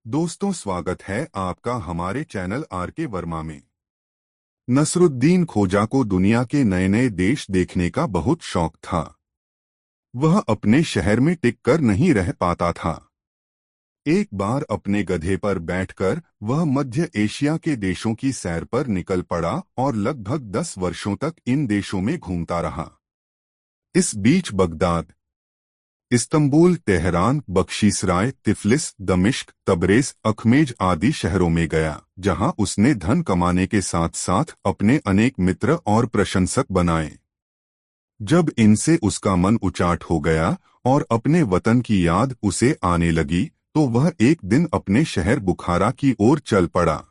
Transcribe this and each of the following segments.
दोस्तों, स्वागत है आपका हमारे चैनल आर के वर्मा में। नसरुद्दीन खोजा को दुनिया के नए नए देश देखने का बहुत शौक था। वह अपने शहर में टिक कर नहीं रह पाता था। एक बार अपने गधे पर बैठकर वह मध्य एशिया के देशों की सैर पर निकल पड़ा और लगभग 10 वर्षों तक इन देशों में घूमता रहा। इस बीच बगदाद, इस्तांबुल, तेहरान, बख्शीसराय, तिफलिस, दमिश्क, तबरेज, अखमेज आदि शहरों में गया, जहां उसने धन कमाने के साथ साथ अपने अनेक मित्र और प्रशंसक बनाए। जब इनसे उसका मन उचाट हो गया और अपने वतन की याद उसे आने लगी, तो वह एक दिन अपने शहर बुखारा की ओर चल पड़ा।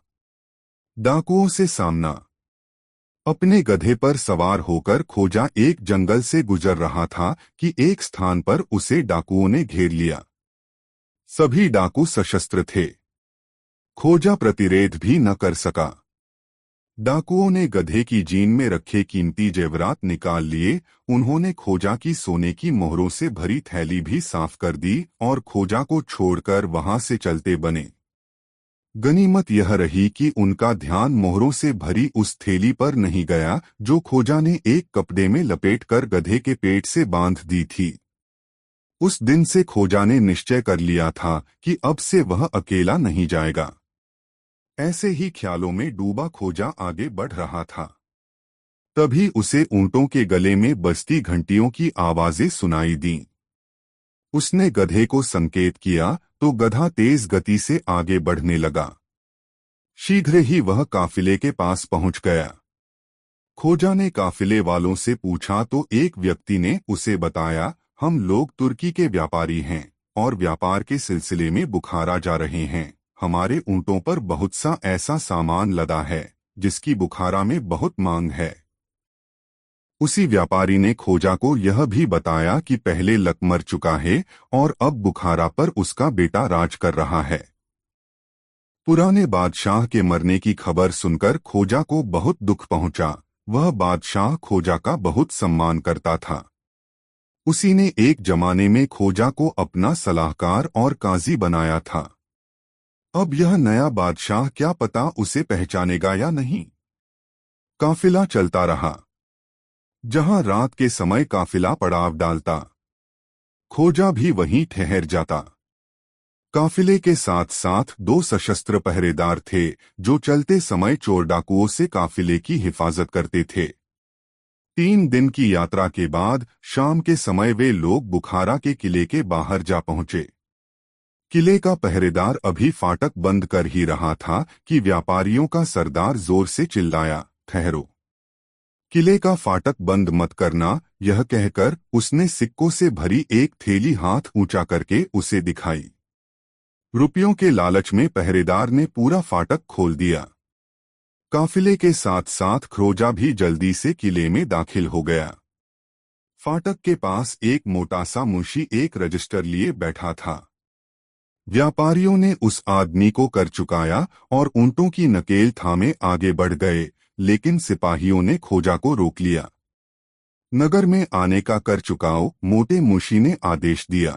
डाकुओं से सामना। अपने गधे पर सवार होकर खोजा एक जंगल से गुजर रहा था कि एक स्थान पर उसे डाकुओं ने घेर लिया। सभी डाकू सशस्त्र थे। खोजा प्रतिरोध भी न कर सका। डाकुओं ने गधे की जीन में रखे कीमती जेवरात निकाल लिए। उन्होंने खोजा की सोने की मोहरों से भरी थैली भी साफ कर दी और खोजा को छोड़कर वहां से चलते बने। गनीमत यह रही कि उनका ध्यान मोहरों से भरी उस थैली पर नहीं गया जो खोजा ने एक कपड़े में लपेटकर गधे के पेट से बांध दी थी। उस दिन से खोजा ने निश्चय कर लिया था कि अब से वह अकेला नहीं जाएगा। ऐसे ही ख्यालों में डूबा खोजा आगे बढ़ रहा था। तभी उसे ऊंटों के गले में बजती घंटियों की आवाजें सुनाई दीं। उसने गधे को संकेत किया तो गधा तेज गति से आगे बढ़ने लगा। शीघ्र ही वह काफिले के पास पहुंच गया। खोजा ने काफिले वालों से पूछा तो एक व्यक्ति ने उसे बताया, हम लोग तुर्की के व्यापारी हैं और व्यापार के सिलसिले में बुखारा जा रहे हैं। हमारे ऊंटों पर बहुत सा ऐसा सामान लदा है जिसकी बुखारा में बहुत मांग है। उसी व्यापारी ने खोजा को यह भी बताया कि पहले लक मर चुका है और अब बुखारा पर उसका बेटा राज कर रहा है। पुराने बादशाह के मरने की खबर सुनकर खोजा को बहुत दुख पहुंचा। वह बादशाह खोजा का बहुत सम्मान करता था। उसी ने एक जमाने में खोजा को अपना सलाहकार और काजी बनाया था। अब यह नया बादशाह क्या पता उसे पहचानेगा या नहीं। काफिला चलता रहा। जहां रात के समय काफिला पड़ाव डालता, खोजा भी वहीं ठहर जाता। काफिले के साथ साथ 2 सशस्त्र पहरेदार थे जो चलते समय चोर डाकुओं से काफिले की हिफाजत करते थे। 3 दिन की यात्रा के बाद शाम के समय वे लोग बुखारा के किले के बाहर जा पहुंचे। किले का पहरेदार अभी फाटक बंद कर ही रहा था कि व्यापारियों का सरदार जोर से चिल्लाया, ठहरो, किले का फाटक बंद मत करना। यह कहकर उसने सिक्कों से भरी एक थैली हाथ ऊंचा करके उसे दिखाई। रुपयों के लालच में पहरेदार ने पूरा फाटक खोल दिया। काफिले के साथ साथ खोजा भी जल्दी से किले में दाखिल हो गया। फाटक के पास एक मोटा सा मुंशी एक रजिस्टर लिए बैठा था। व्यापारियों ने उस आदमी को कर चुकाया और ऊंटों की नकेल थामे आगे बढ़ गए, लेकिन सिपाहियों ने खोजा को रोक लिया। नगर में आने का कर चुकाओ, मोटे मुंशी ने आदेश दिया।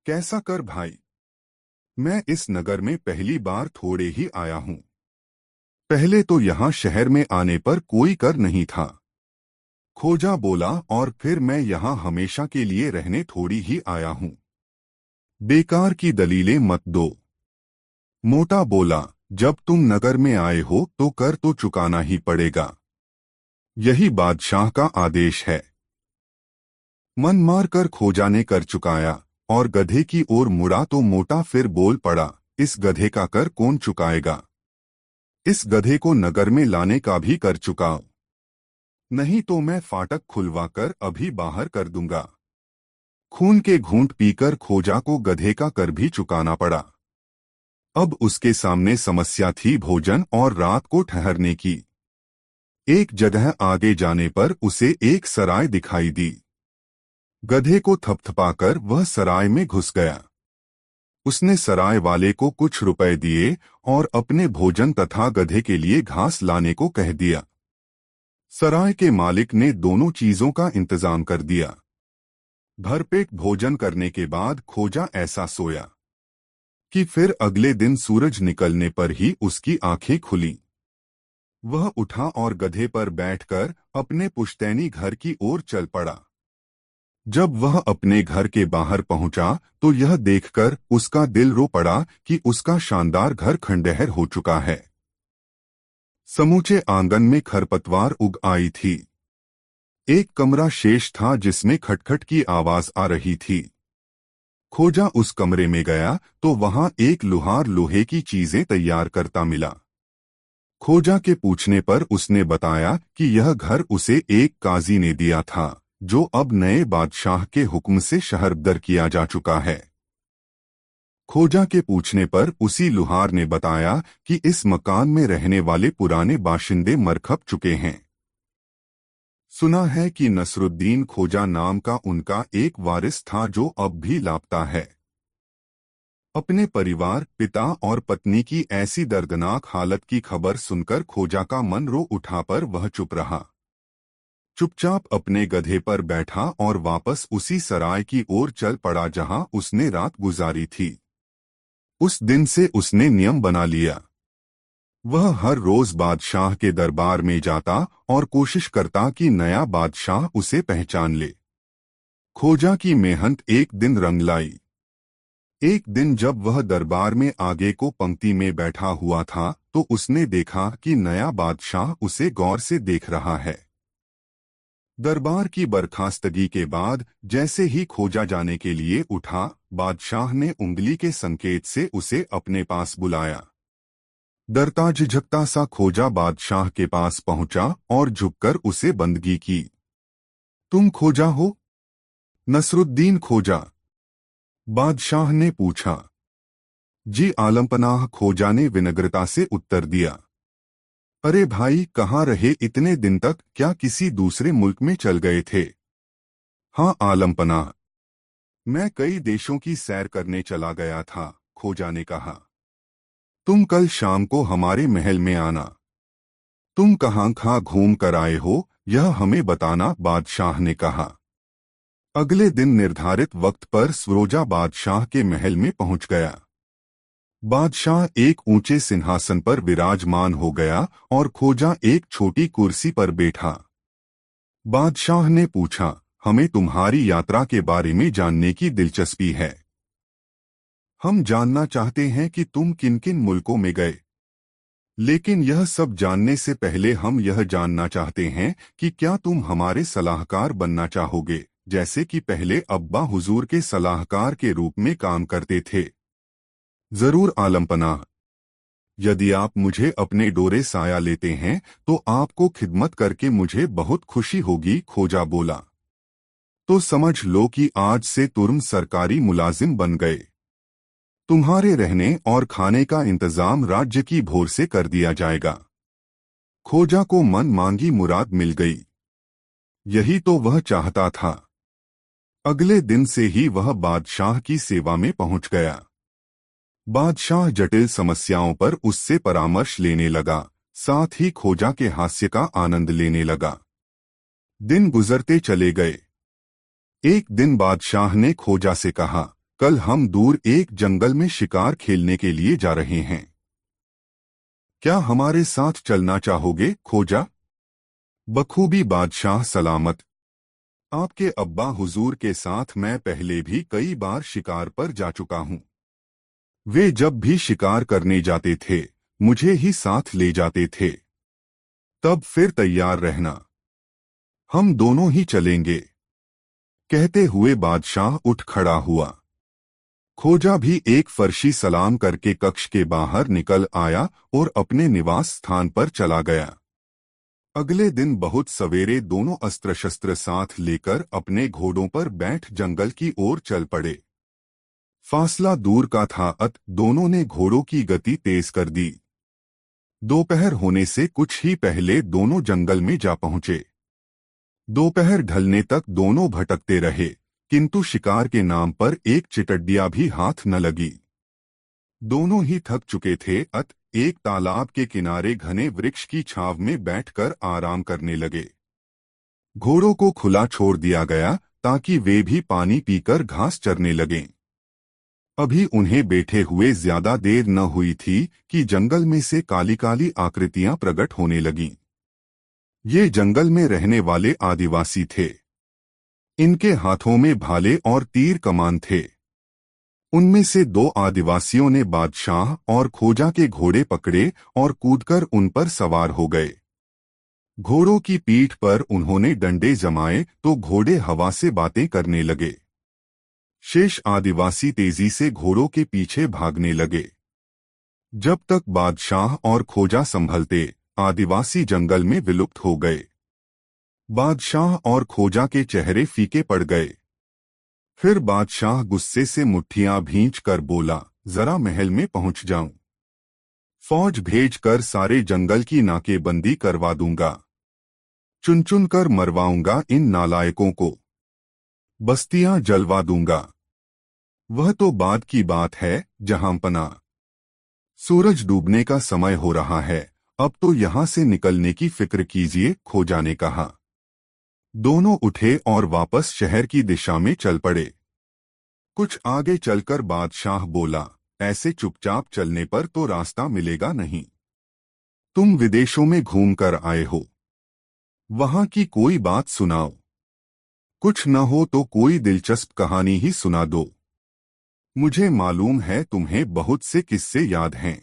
कैसा कर भाई? मैं इस नगर में पहली बार थोड़े ही आया हूं। पहले तो यहाँ शहर में आने पर कोई कर नहीं था। खोजा बोला, और फिर मैं यहाँ हमेशा के लिए रहने थोड़ी ही आया हूँ। बेकार की दलीलें मत दो। मोटा बोला, जब तुम नगर में आए हो तो कर तो चुकाना ही पड़ेगा। यही बादशाह का आदेश है। मन मार कर खोजा ने कर चुकाया और गधे की ओर मुड़ा तो मोटा फिर बोल पड़ा, इस गधे का कर कौन चुकाएगा? इस गधे को नगर में लाने का भी कर चुकाओ, नहीं तो मैं फाटक खुलवाकर अभी बाहर कर दूंगा। खून के घूंट पीकर खोजा को गधे का कर भी चुकाना पड़ा। अब उसके सामने समस्या थी भोजन और रात को ठहरने की। एक जगह आगे जाने पर उसे एक सराय दिखाई दी। गधे को थपथपाकर वह सराय में घुस गया। उसने सराय वाले को कुछ रुपए दिए और अपने भोजन तथा गधे के लिए घास लाने को कह दिया। सराय के मालिक ने दोनों चीजों का इंतजाम कर दिया। भरपेट भोजन करने के बाद खोजा ऐसा सोया। कि फिर अगले दिन सूरज निकलने पर ही उसकी आंखें खुली। वह उठा और गधे पर बैठकर अपने पुश्तैनी घर की ओर चल पड़ा। जब वह अपने घर के बाहर पहुंचा तो यह देखकर उसका दिल रो पड़ा कि उसका शानदार घर खंडहर हो चुका है। समूचे आंगन में खरपतवार उग आई थी। एक कमरा शेष था जिसमें खटखट की आवाज आ रही थी। खोजा उस कमरे में गया तो वहां एक लुहार लोहे की चीजें तैयार करता मिला। खोजा के पूछने पर उसने बताया कि यह घर उसे एक काजी ने दिया था, जो अब नए बादशाह के हुक्म से शहरदर किया जा चुका है। खोजा के पूछने पर उसी लुहार ने बताया कि इस मकान में रहने वाले पुराने बाशिंदे मर खप चुके हैं। सुना है कि नसरुद्दीन खोजा नाम का उनका एक वारिस था जो अब भी लापता है। अपने परिवार, पिता और पत्नी की ऐसी दर्दनाक हालत की खबर सुनकर खोजा का मन रो उठा, पर वह चुप रहा। चुपचाप अपने गधे पर बैठा और वापस उसी सराय की ओर चल पड़ा जहां उसने रात गुजारी थी। उस दिन से उसने नियम बना लिया। वह हर रोज बादशाह के दरबार में जाता और कोशिश करता कि नया बादशाह उसे पहचान ले। खोजा की मेहनत एक दिन रंग लाई। एक दिन जब वह दरबार में आगे को पंक्ति में बैठा हुआ था तो उसने देखा कि नया बादशाह उसे गौर से देख रहा है। दरबार की बर्खास्तगी के बाद जैसे ही खोजा जाने के लिए उठा, बादशाह ने उंगली के संकेत से उसे अपने पास बुलाया। डरता झिझकता सा खोजा बादशाह के पास पहुंचा और झुककर उसे बंदगी की। तुम खोजा हो? नसरुद्दीन खोजा, बादशाह ने पूछा। जी आलमपनाह, खोजा ने विनम्रता से उत्तर दिया। अरे भाई, कहाँ रहे इतने दिन तक? क्या किसी दूसरे मुल्क में चल गए थे? हाँ आलमपनाह, मैं कई देशों की सैर करने चला गया था, खोजा ने कहा। तुम कल शाम को हमारे महल में आना। तुम कहाँ घूम कर आए हो यह हमें बताना, बादशाह ने कहा। अगले दिन निर्धारित वक्त पर सरोजा बादशाह के महल में पहुंच गया। बादशाह एक ऊंचे सिंहासन पर विराजमान हो गया और खोजा एक छोटी कुर्सी पर बैठा। बादशाह ने पूछा, हमें तुम्हारी यात्रा के बारे में जानने की दिलचस्पी है। हम जानना चाहते हैं कि तुम किन किन मुल्कों में गए। लेकिन यह सब जानने से पहले हम यह जानना चाहते हैं कि क्या तुम हमारे सलाहकार बनना चाहोगे, जैसे कि पहले अब्बा हुजूर के सलाहकार के रूप में काम करते थे। जरूर आलमपनाह, यदि आप मुझे अपने डोरे साया लेते हैं तो आपको खिदमत करके मुझे बहुत खुशी होगी, खोजा बोला। तो समझ लो कि आज से तुम सरकारी मुलाजिम बन गए। तुम्हारे रहने और खाने का इंतजाम राज्य की भोर से कर दिया जाएगा। खोजा को मन मांगी मुराद मिल गई। यही तो वह चाहता था। अगले दिन से ही वह बादशाह की सेवा में पहुंच गया। बादशाह जटिल समस्याओं पर उससे परामर्श लेने लगा, साथ ही खोजा के हास्य का आनंद लेने लगा। दिन गुजरते चले गए। एक दिन बादशाह ने खोजा से कहा, कल हम दूर एक जंगल में शिकार खेलने के लिए जा रहे हैं। क्या हमारे साथ चलना चाहोगे, खोजा? बखूबी बादशाह सलामत। आपके अब्बा हुजूर के साथ मैं पहले भी कई बार शिकार पर जा चुका हूं। वे जब भी शिकार करने जाते थे मुझे ही साथ ले जाते थे। तब फिर तैयार रहना, हम दोनों ही चलेंगे। कहते हुए बादशाह उठ खड़ा हुआ। खोजा भी एक फर्शी सलाम करके कक्ष के बाहर निकल आया और अपने निवास स्थान पर चला गया। अगले दिन बहुत सवेरे दोनों अस्त्र शस्त्र साथ लेकर अपने घोड़ों पर बैठ जंगल की ओर चल पड़े। फासला दूर का था, दोनों ने घोड़ों की गति तेज कर दी। दोपहर होने से कुछ ही पहले दोनों जंगल में जा पहुंचे। दोपहर ढलने तक दोनों भटकते रहे, किंतु शिकार के नाम पर एक चिटड्डिया भी हाथ न लगी। दोनों ही थक चुके थे, एक तालाब के किनारे घने वृक्ष की छांव में बैठकर आराम करने लगे। घोड़ों को खुला छोड़ दिया गया ताकि वे भी पानी पीकर घास चरने लगें। अभी उन्हें बैठे हुए ज्यादा देर न हुई थी कि जंगल में से काली काली आकृतियां प्रकट होने लगीं। ये जंगल में रहने वाले आदिवासी थे। इनके हाथों में भाले और तीर कमान थे। उनमें से दो आदिवासियों ने बादशाह और खोजा के घोड़े पकड़े और कूदकर उन पर सवार हो गए। घोड़ों की पीठ पर उन्होंने डंडे जमाए तो घोड़े हवा से बातें करने लगे। शेष आदिवासी तेजी से घोड़ों के पीछे भागने लगे। जब तक बादशाह और खोजा संभलते, आदिवासी जंगल में विलुप्त हो गए। बादशाह और खोजा के चेहरे फीके पड़ गए। फिर बादशाह गुस्से से मुट्ठियां भींच कर बोला, जरा महल में पहुंच जाऊं। फौज भेजकर सारे जंगल की नाकेबंदी करवा दूंगा। चुन चुन कर मरवाऊंगा इन नालायकों को। बस्तियां जलवा दूंगा। वह तो बाद की बात है जहांपना। सूरज डूबने का समय हो रहा है, अब तो यहां से निकलने की फिक्र कीजिए, खोजा ने कहा। दोनों उठे और वापस शहर की दिशा में चल पड़े। कुछ आगे चलकर बादशाह बोला, ऐसे चुपचाप चलने पर तो रास्ता मिलेगा नहीं। तुम विदेशों में घूमकर आए हो, वहां की कोई बात सुनाओ। कुछ न हो तो कोई दिलचस्प कहानी ही सुना दो। मुझे मालूम है तुम्हें बहुत से किस्से याद हैं।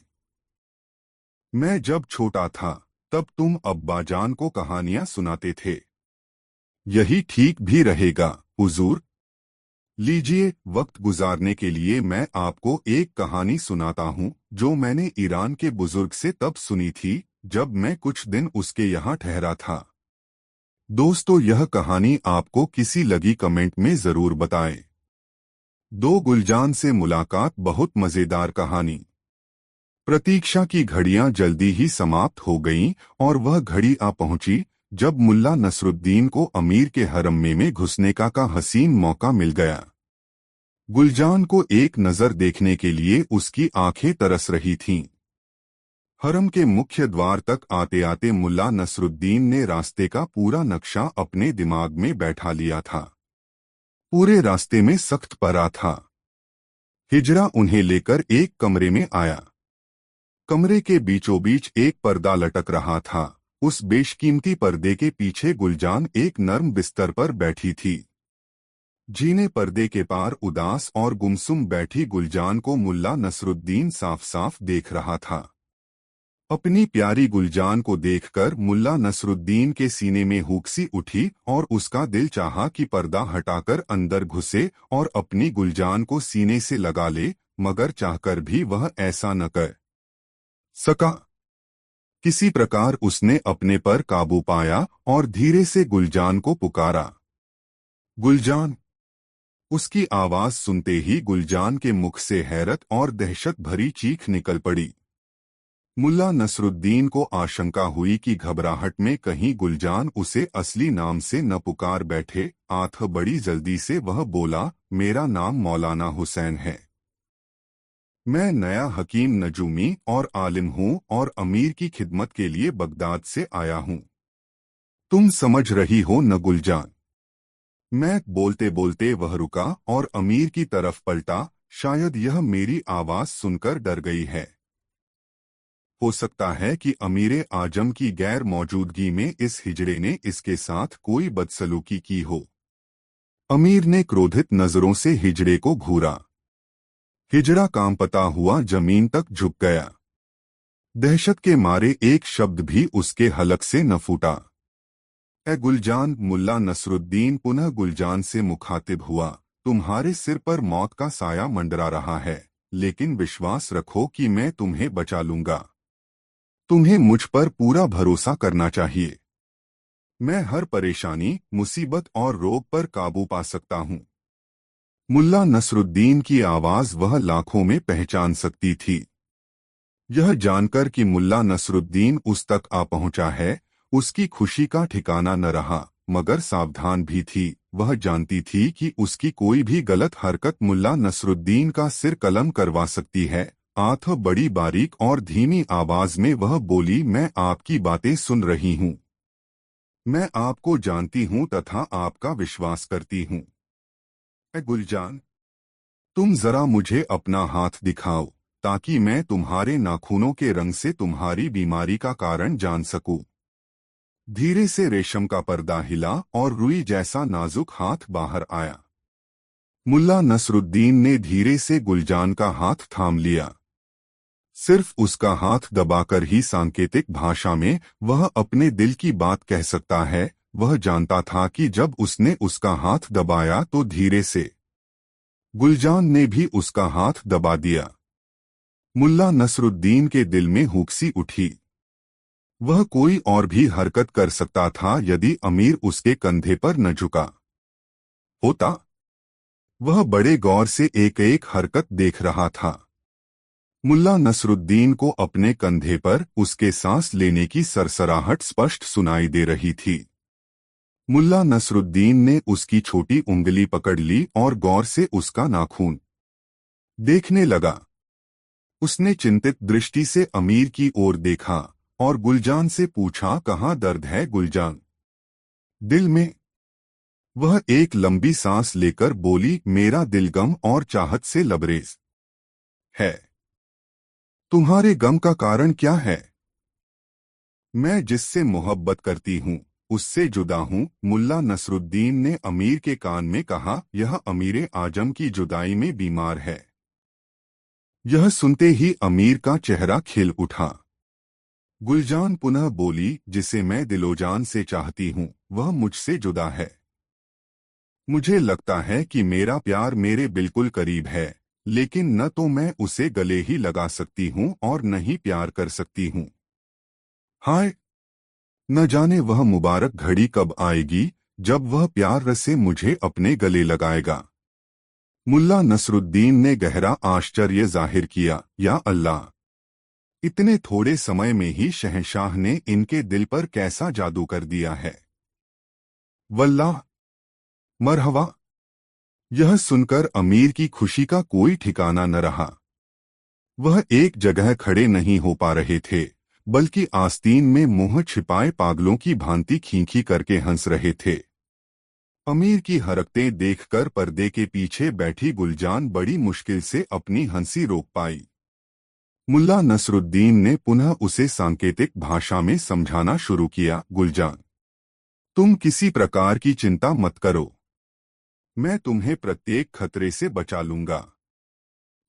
मैं जब छोटा था तब तुम अब्बाजान को कहानियां सुनाते थे। यही ठीक भी रहेगा हुजूर। लीजिए, वक्त गुजारने के लिए मैं आपको एक कहानी सुनाता हूँ जो मैंने ईरान के बुजुर्ग से तब सुनी थी जब मैं कुछ दिन उसके यहाँ ठहरा था। दोस्तों, यह कहानी आपको किसी लगी कमेंट में जरूर बताएं। दो गुलजान से मुलाकात बहुत मजेदार कहानी। प्रतीक्षा की घड़ियां जल्दी ही समाप्त हो गईं और वह घड़ी आ पहुंची जब मुल्ला नसरुद्दीन को अमीर के हरम में घुसने का हसीन मौका मिल गया। गुलजान को एक नजर देखने के लिए उसकी आंखें तरस रही थीं। हरम के मुख्य द्वार तक आते आते मुल्ला नसरुद्दीन ने रास्ते का पूरा नक्शा अपने दिमाग में बैठा लिया था। पूरे रास्ते में सख्त पहरा था। हिजरा उन्हें लेकर एक कमरे में आया। कमरे के बीचों बीच एक पर्दा लटक रहा था। उस बेशकीमती पर्दे के पीछे गुलजान एक नर्म बिस्तर पर बैठी थी। जीने पर्दे के पार उदास और गुमसुम बैठी गुलजान को मुल्ला नसरुद्दीन साफ साफ देख रहा था। अपनी प्यारी गुलजान को देखकर मुल्ला नसरुद्दीन के सीने में हुक सी उठी और उसका दिल चाहा कि पर्दा हटाकर अंदर घुसे और अपनी गुलजान को सीने से लगा ले, मगर चाहकर भी वह ऐसा न कर सका। किसी प्रकार उसने अपने पर काबू पाया और धीरे से गुलजान को पुकारा, गुलजान। उसकी आवाज सुनते ही गुलजान के मुख से हैरत और दहशत भरी चीख निकल पड़ी। मुल्ला नसरुद्दीन को आशंका हुई कि घबराहट में कहीं गुलजान उसे असली नाम से न पुकार बैठे। आठ बड़ी जल्दी से वह बोला, मेरा नाम मौलाना हुसैन है। मैं नया हकीम नजूमी और आलिम हूँ और अमीर की खिदमत के लिए बगदाद से आया हूँ। तुम समझ रही हो न गुलजान? मैं बोलते बोलते वह रुका और अमीर की तरफ पलटा। शायद यह मेरी आवाज सुनकर डर गई है। हो सकता है कि अमीर आजम की गैर मौजूदगी में इस हिजड़े ने इसके साथ कोई बदसलूकी की हो। अमीर ने क्रोधित नजरों से हिजड़े को घूरा। हिजड़ा कांपता हुआ जमीन तक झुक गया। दहशत के मारे एक शब्द भी उसके हलक से न फूटा। ए गुलजान, मुल्ला नसरुद्दीन पुनः गुलजान से मुखातिब हुआ, तुम्हारे सिर पर मौत का साया मंडरा रहा है, लेकिन विश्वास रखो कि मैं तुम्हें बचा लूंगा। तुम्हें मुझ पर पूरा भरोसा करना चाहिए। मैं हर परेशानी, मुसीबत और रोग पर काबू पा सकता हूँ। मुल्ला नसरुद्दीन की आवाज वह लाखों में पहचान सकती थी। यह जानकर कि मुल्ला नसरुद्दीन उस तक आ पहुंचा है, उसकी खुशी का ठिकाना न रहा, मगर सावधान भी थी। वह जानती थी कि उसकी कोई भी गलत हरकत मुल्ला नसरुद्दीन का सिर कलम करवा सकती है। आंख बड़ी बारीक और धीमी आवाज में वह बोली, मैं आपकी बातें सुन रही हूँ। मैं आपको जानती हूँ तथा आपका विश्वास करती हूँ। ए गुलजान, तुम जरा मुझे अपना हाथ दिखाओ ताकि मैं तुम्हारे नाखूनों के रंग से तुम्हारी बीमारी का कारण जान सकूं। धीरे से रेशम का पर्दा हिला और रुई जैसा नाजुक हाथ बाहर आया। मुल्ला नसरुद्दीन ने धीरे से गुलजान का हाथ थाम लिया। सिर्फ उसका हाथ दबाकर ही सांकेतिक भाषा में वह अपने दिल की बात कह सकता है। वह जानता था कि जब उसने उसका हाथ दबाया तो धीरे से गुलजान ने भी उसका हाथ दबा दिया। मुल्ला नसरुद्दीन के दिल में हुक्सी उठी। वह कोई और भी हरकत कर सकता था यदि अमीर उसके कंधे पर न झुका होता। वह बड़े गौर से एक एक हरकत देख रहा था। मुल्ला नसरुद्दीन को अपने कंधे पर उसके सांस लेने की सरसराहट स्पष्ट सुनाई दे रही थी। मुल्ला नसरुद्दीन ने उसकी छोटी उंगली पकड़ ली और गौर से उसका नाखून देखने लगा। उसने चिंतित दृष्टि से अमीर की ओर देखा और गुलजान से पूछा, कहाँ दर्द है गुलजान? दिल में। वह एक लंबी सांस लेकर बोली, मेरा दिल गम और चाहत से लबरेज है। तुम्हारे गम का कारण क्या है? मैं जिससे मोहब्बत करती हूँ उससे जुदा हूँ, मुल्ला नसरुद्दीन ने अमीर के कान में कहा। यह अमीर आजम की जुदाई में बीमार है। यह सुनते ही अमीर का चेहरा खिल उठा। गुलजान पुनः बोली, जिसे मैं दिलोजान से चाहती हूँ वह मुझसे जुदा है। मुझे लगता है कि मेरा प्यार मेरे बिल्कुल करीब है, लेकिन न तो मैं उसे गले ही लगा सकती हूँ और न ही प्यार कर सकती हूँ। हाय, न जाने वह मुबारक घड़ी कब आएगी जब वह प्यार से मुझे अपने गले लगाएगा। मुल्ला नसरुद्दीन ने गहरा आश्चर्य जाहिर किया। या अल्लाह, इतने थोड़े समय में ही शहंशाह ने इनके दिल पर कैसा जादू कर दिया है। वल्लाह, मरहबा। यह सुनकर अमीर की खुशी का कोई ठिकाना न रहा। वह एक जगह खड़े नहीं हो पा रहे थे, बल्कि आस्तीन में मुंह छिपाए पागलों की भांति खींखी करके हंस रहे थे। अमीर की हरकतें देखकर पर्दे के पीछे बैठी गुलजान बड़ी मुश्किल से अपनी हंसी रोक पाई। मुल्ला नसरुद्दीन ने पुनः उसे सांकेतिक भाषा में समझाना शुरू किया। गुलजान, तुम किसी प्रकार की चिंता मत करो, मैं तुम्हें प्रत्येक खतरे से बचा लूंगा।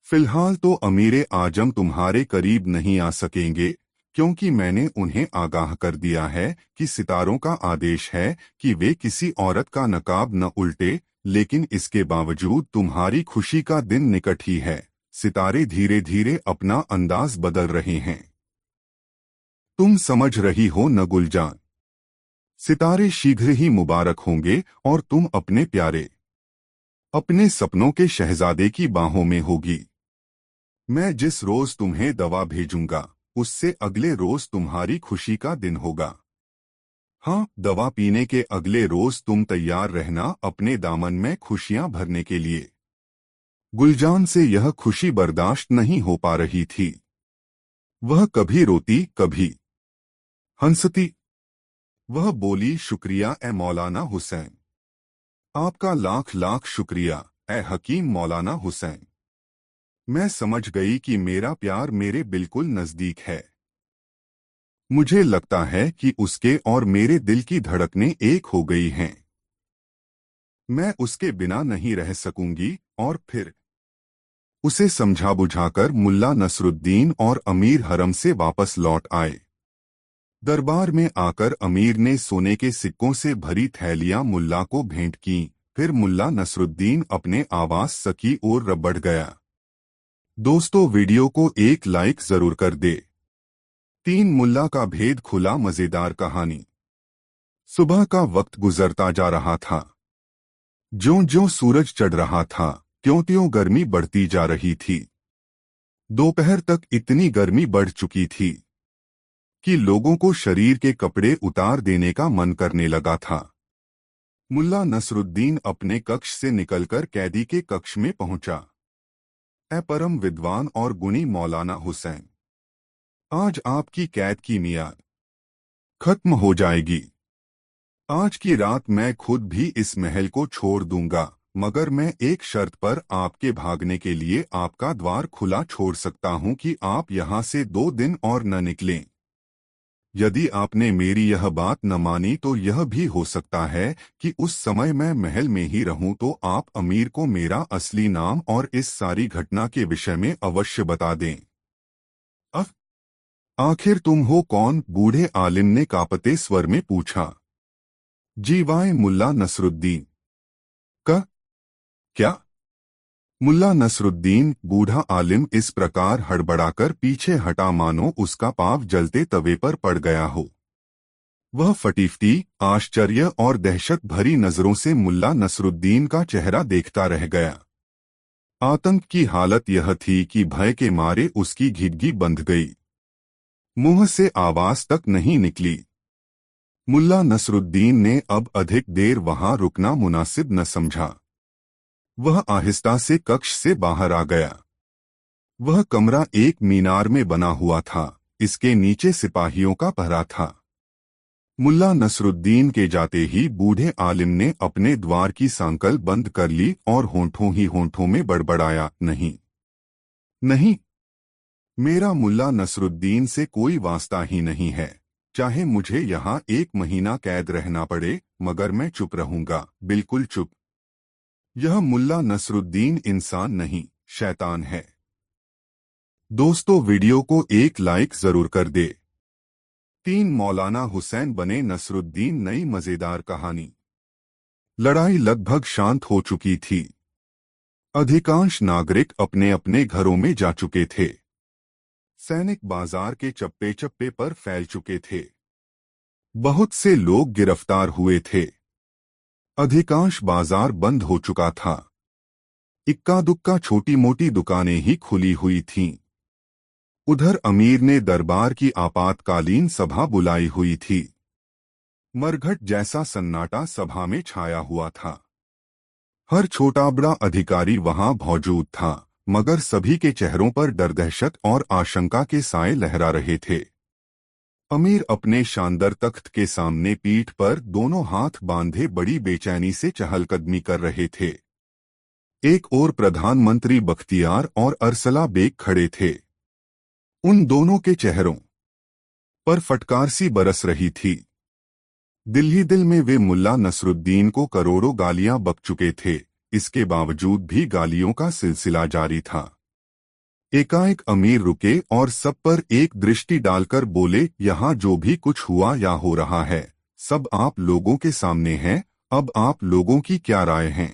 फिलहाल तो अमीर आजम तुम्हारे करीब नहीं आ सकेंगे, क्योंकि मैंने उन्हें आगाह कर दिया है कि सितारों का आदेश है कि वे किसी औरत का नकाब न उल्टे। लेकिन इसके बावजूद तुम्हारी खुशी का दिन निकट ही है। सितारे धीरे धीरे अपना अंदाज बदल रहे हैं। तुम समझ रही हो न गुलजान? सितारे शीघ्र ही मुबारक होंगे और तुम अपने प्यारे, अपने सपनों के शहजादे की बाहों में होगी। मैं जिस रोज तुम्हें दवा भेजूंगा उससे अगले रोज तुम्हारी खुशी का दिन होगा। हाँ, दवा पीने के अगले रोज तुम तैयार रहना अपने दामन में खुशियां भरने के लिए। गुलजान से यह खुशी बर्दाश्त नहीं हो पा रही थी। वह कभी रोती कभी हंसती। वह बोली, शुक्रिया ए मौलाना हुसैन, आपका लाख लाख शुक्रिया ए हकीम मौलाना हुसैन। मैं समझ गई कि मेरा प्यार मेरे बिल्कुल नजदीक है। मुझे लगता है कि उसके और मेरे दिल की धड़कनें एक हो गई हैं। मैं उसके बिना नहीं रह सकूंगी। और फिर उसे समझा बुझाकर मुल्ला नसरुद्दीन और अमीर हरम से वापस लौट आए। दरबार में आकर अमीर ने सोने के सिक्कों से भरी थैलियां मुल्ला को भेंट की। फिर मुल्ला नसरुद्दीन अपने आवास की ओर बढ़ गया। दोस्तों, वीडियो को एक लाइक जरूर कर दे। 3 मुल्ला का भेद खुला। मजेदार कहानी। सुबह का वक्त गुजरता जा रहा था। ज्यों-ज्यों सूरज चढ़ रहा था त्यों-त्यों गर्मी बढ़ती जा रही थी। दोपहर तक इतनी गर्मी बढ़ चुकी थी कि लोगों को शरीर के कपड़े उतार देने का मन करने लगा था। मुल्ला नसरुद्दीन अपने कक्ष से निकलकर कैदी के कक्ष में पहुंचा। ए परम विद्वान और गुणी मौलाना हुसैन, आज आपकी कैद की मियाद खत्म हो जाएगी। आज की रात मैं खुद भी इस महल को छोड़ दूंगा मगर मैं एक शर्त पर आपके भागने के लिए आपका द्वार खुला छोड़ सकता हूं कि आप यहां से 2 दिन और न निकलें। यदि आपने मेरी यह बात न मानी तो यह भी हो सकता है कि उस समय मैं महल में ही रहूं तो आप अमीर को मेरा असली नाम और इस सारी घटना के विषय में अवश्य बता दें। अब आखिर तुम हो कौन? बूढ़े आलिम ने कांपते स्वर में पूछा। जीवाए मुल्ला नसरुद्दीन। का क्या? मुल्ला नसरुद्दीन बूढ़ा आलिम इस प्रकार हड़बड़ाकर पीछे हटा मानो उसका पांव जलते तवे पर पड़ गया हो। वह फटीफटी आश्चर्य और दहशत भरी नजरों से मुल्ला नसरुद्दीन का चेहरा देखता रह गया। आतंक की हालत यह थी कि भय के मारे उसकी घिघी बंध गई। मुंह से आवाज तक नहीं निकली। मुल्ला नसरुद्दीन ने अब अधिक देर वहां रुकना मुनासिब न समझा। वह आहिस्ता से कक्ष से बाहर आ गया। वह कमरा एक मीनार में बना हुआ था। इसके नीचे सिपाहियों का पहरा था। मुल्ला नसरुद्दीन के जाते ही बूढ़े आलिम ने अपने द्वार की सांकल बंद कर ली और होंठों ही होंठों में बड़बड़ाया, नहीं नहीं, मेरा मुल्ला नसरुद्दीन से कोई वास्ता ही नहीं है। चाहे मुझे यहाँ 1 महीना कैद रहना पड़े, मगर मैं चुप रहूंगा, बिल्कुल चुप। यह मुल्ला नसरुद्दीन इंसान नहीं, शैतान है। दोस्तों, वीडियो को एक लाइक जरूर कर दे। 3 मौलाना हुसैन बने नसरुद्दीन। नई मजेदार कहानी। लड़ाई लगभग शांत हो चुकी थी। अधिकांश नागरिक अपने अपने घरों में जा चुके थे। सैनिक बाजार के चप्पे चप्पे पर फैल चुके थे। बहुत से लोग गिरफ्तार हुए थे। अधिकांश बाजार बंद हो चुका था। इक्का दुक्का छोटी मोटी दुकानें ही खुली हुई थीं। उधर अमीर ने दरबार की आपातकालीन सभा बुलाई हुई थी। मरघट जैसा सन्नाटा सभा में छाया हुआ था। हर छोटा बड़ा अधिकारी वहां मौजूद था, मगर सभी के चेहरों पर डर, दहशत और आशंका के साए लहरा रहे थे। अमीर अपने शानदार तख्त के सामने पीठ पर दोनों हाथ बांधे बड़ी बेचैनी से चहलकदमी कर रहे थे। एक ओर प्रधानमंत्री बख्तियार और अरसला बेग खड़े थे। उन दोनों के चेहरों पर फटकार सी बरस रही थी। दिल ही दिल में वे मुल्ला नसरुद्दीन को करोड़ों गालियां बक चुके थे। इसके बावजूद भी गालियों का सिलसिला जारी था। एकाएक अमीर रुके और सब पर एक दृष्टि डालकर बोले, यहाँ जो भी कुछ हुआ या हो रहा है, सब आप लोगों के सामने है। अब आप लोगों की क्या राय है?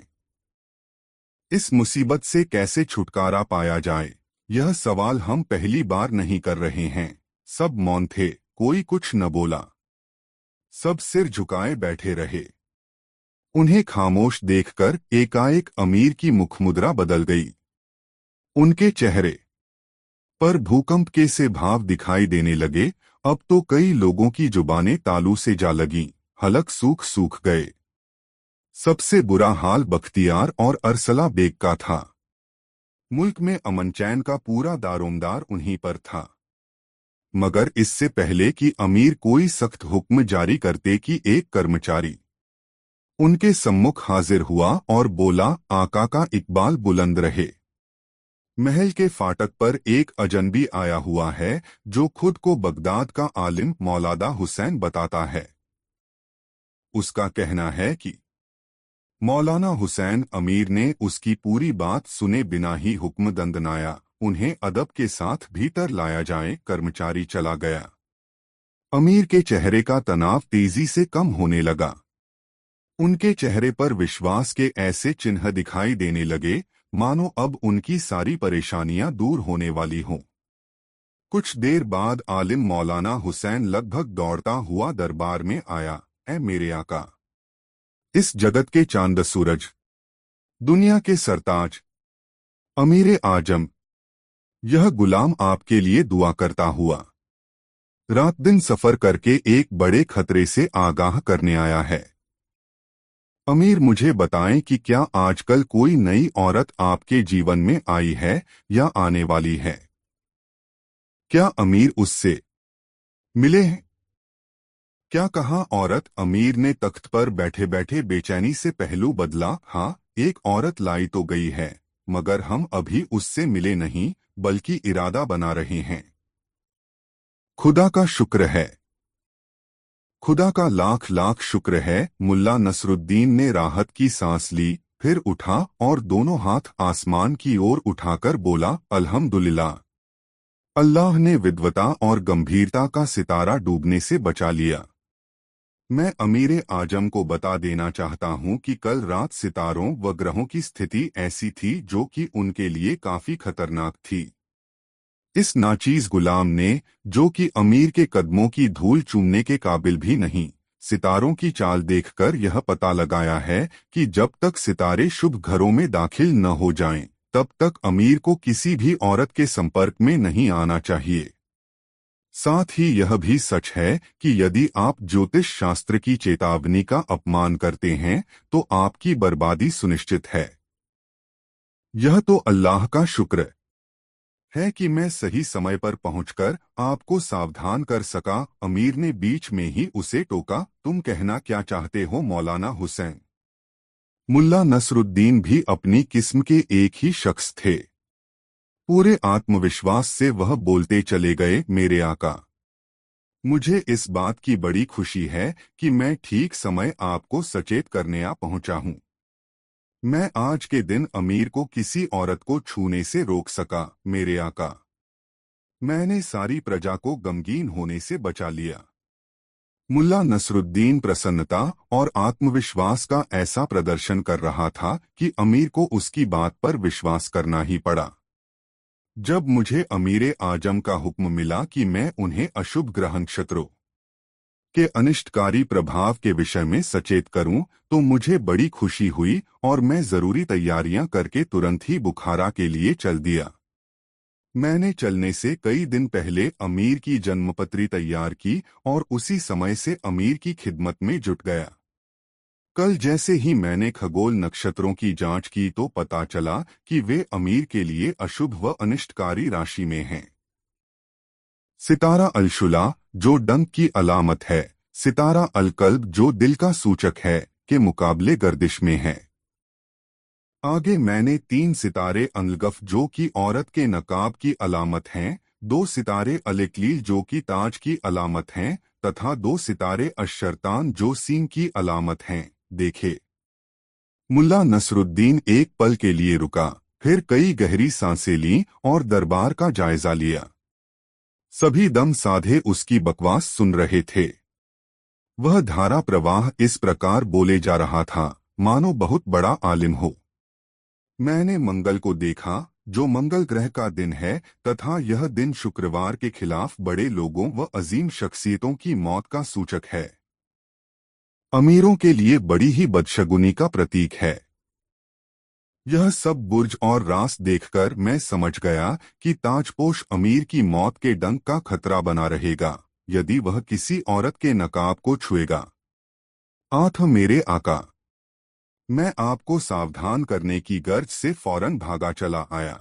इस मुसीबत से कैसे छुटकारा पाया जाए, यह सवाल हम पहली बार नहीं कर रहे हैं। सब मौन थे, कोई कुछ न बोला। सब सिर झुकाए बैठे रहे। उन्हें खामोश देखकर एकाएक अमीर की मुखमुद्रा बदल गई। उनके चेहरे पर भूकंप के से भाव दिखाई देने लगे। अब तो कई लोगों की जुबानें तालू से जा लगीं, हलक सूख सूख गए। सबसे बुरा हाल बख्तियार और अरसला बेग का था। मुल्क में अमन चैन का पूरा दारोमदार उन्हीं पर था। मगर इससे पहले कि अमीर कोई सख्त हुक्म जारी करते कि एक कर्मचारी उनके सम्मुख हाजिर हुआ और बोला, आका का इकबाल बुलंद रहे। महल के फाटक पर एक अजनबी आया हुआ है जो खुद को बगदाद का आलिम मौलाना हुसैन बताता है। उसका कहना है कि मौलाना हुसैन। अमीर ने उसकी पूरी बात सुने बिना ही हुक्म दंदनाया, उन्हें अदब के साथ भीतर लाया जाए। कर्मचारी चला गया। अमीर के चेहरे का तनाव तेजी से कम होने लगा। उनके चेहरे पर विश्वास के ऐसे चिन्ह दिखाई देने लगे मानो अब उनकी सारी परेशानियां दूर होने वाली हों। कुछ देर बाद आलिम मौलाना हुसैन लगभग दौड़ता हुआ दरबार में आया। ऐ मेरे आका, इस जगत के चांद सूरज, दुनिया के सरताज, अमीर आजम, यह गुलाम आपके लिए दुआ करता हुआ रात दिन सफर करके एक बड़े खतरे से आगाह करने आया है। अमीर, मुझे बताएं कि क्या आजकल कोई नई औरत आपके जीवन में आई है या आने वाली है? क्या अमीर उससे मिले हैं? क्या कहा औरत? अमीर ने तख्त पर बैठे बैठे बेचैनी से पहलू बदला। हाँ, एक औरत लाई तो गई है, मगर हम अभी उससे मिले नहीं, बल्कि इरादा बना रहे हैं। खुदा का शुक्र है। खुदा का लाख लाख शुक्र है। मुल्ला नसरुद्दीन ने राहत की सांस ली, फिर उठा और दोनों हाथ आसमान की ओर उठाकर बोला, अल्हम्दुलिल्लाह। अल्लाह ने विद्वता और गंभीरता का सितारा डूबने से बचा लिया। मैं अमीर आजम को बता देना चाहता हूं कि कल रात सितारों व ग्रहों की स्थिति ऐसी थी जो कि उनके लिए काफी खतरनाक थी। इस नाचीज गुलाम ने, जो कि अमीर के कदमों की धूल चूमने के काबिल भी नहीं, सितारों की चाल देखकर यह पता लगाया है कि जब तक सितारे शुभ घरों में दाखिल न हो जाएं, तब तक अमीर को किसी भी औरत के संपर्क में नहीं आना चाहिए। साथ ही यह भी सच है कि यदि आप ज्योतिष शास्त्र की चेतावनी का अपमान करते हैं, तो आपकी बर्बादी सुनिश्चित है। यह तो अल्लाह का शुक्र है कि मैं सही समय पर पहुंचकर आपको सावधान कर सका। अमीर ने बीच में ही उसे टोका, तुम कहना क्या चाहते हो मौलाना हुसैन? मुल्ला नसरुद्दीन भी अपनी किस्म के एक ही शख्स थे। पूरे आत्मविश्वास से वह बोलते चले गए, मेरे आका, मुझे इस बात की बड़ी खुशी है कि मैं ठीक समय आपको सचेत करने आ पहुंचा हूं। मैं आज के दिन अमीर को किसी औरत को छूने से रोक सका, मेरे आका। मैंने सारी प्रजा को गमगीन होने से बचा लिया। मुल्ला नसरुद्दीन प्रसन्नता और आत्मविश्वास का ऐसा प्रदर्शन कर रहा था कि अमीर को उसकी बात पर विश्वास करना ही पड़ा। जब मुझे अमीर आजम का हुक्म मिला कि मैं उन्हें अशुभ ग्रह नक्षत्रों के अनिष्टकारी प्रभाव के विषय में सचेत करूं, तो मुझे बड़ी खुशी हुई और मैं जरूरी तैयारियां करके तुरंत ही बुखारा के लिए चल दिया। मैंने चलने से कई दिन पहले अमीर की जन्मपत्री तैयार की और उसी समय से अमीर की खिदमत में जुट गया। कल जैसे ही मैंने खगोल नक्षत्रों की जांच की तो पता चला कि वे अमीर के लिए अशुभ व अनिष्टकारी राशि में हैं। सितारा अलशुला, जो डंक की अलामत है, सितारा अलकल्ब, जो दिल का सूचक है, के मुकाबले गर्दिश में है। आगे मैंने 3 सितारे अनलगफ, जो कि औरत के नकाब की अलामत हैं, 2 सितारे अलिकलील, जो कि ताज की अलामत हैं, तथा 2 सितारे अशरतान, जो सींग की अलामत हैं, देखे। मुल्ला नसरुद्दीन एक पल के लिए रुका, फिर कई गहरी सांसें लीं और दरबार का जायजा लिया। सभी दम साधे उसकी बकवास सुन रहे थे। वह धारा प्रवाह इस प्रकार बोले जा रहा था, मानो बहुत बड़ा आलिम हो। मैंने मंगल को देखा, जो मंगल ग्रह का दिन है, तथा यह दिन शुक्रवार के खिलाफ बड़े लोगों व अजीम शख्सियतों की मौत का सूचक है। अमीरों के लिए बड़ी ही बदशगुनी का प्रतीक है। यह सब बुर्ज और रास देखकर मैं समझ गया कि ताजपोश अमीर की मौत के डंक का खतरा बना रहेगा, यदि वह किसी औरत के नकाब को छुएगा। आठ मेरे आका, मैं आपको सावधान करने की गर्ज से फौरन भागा चला आया।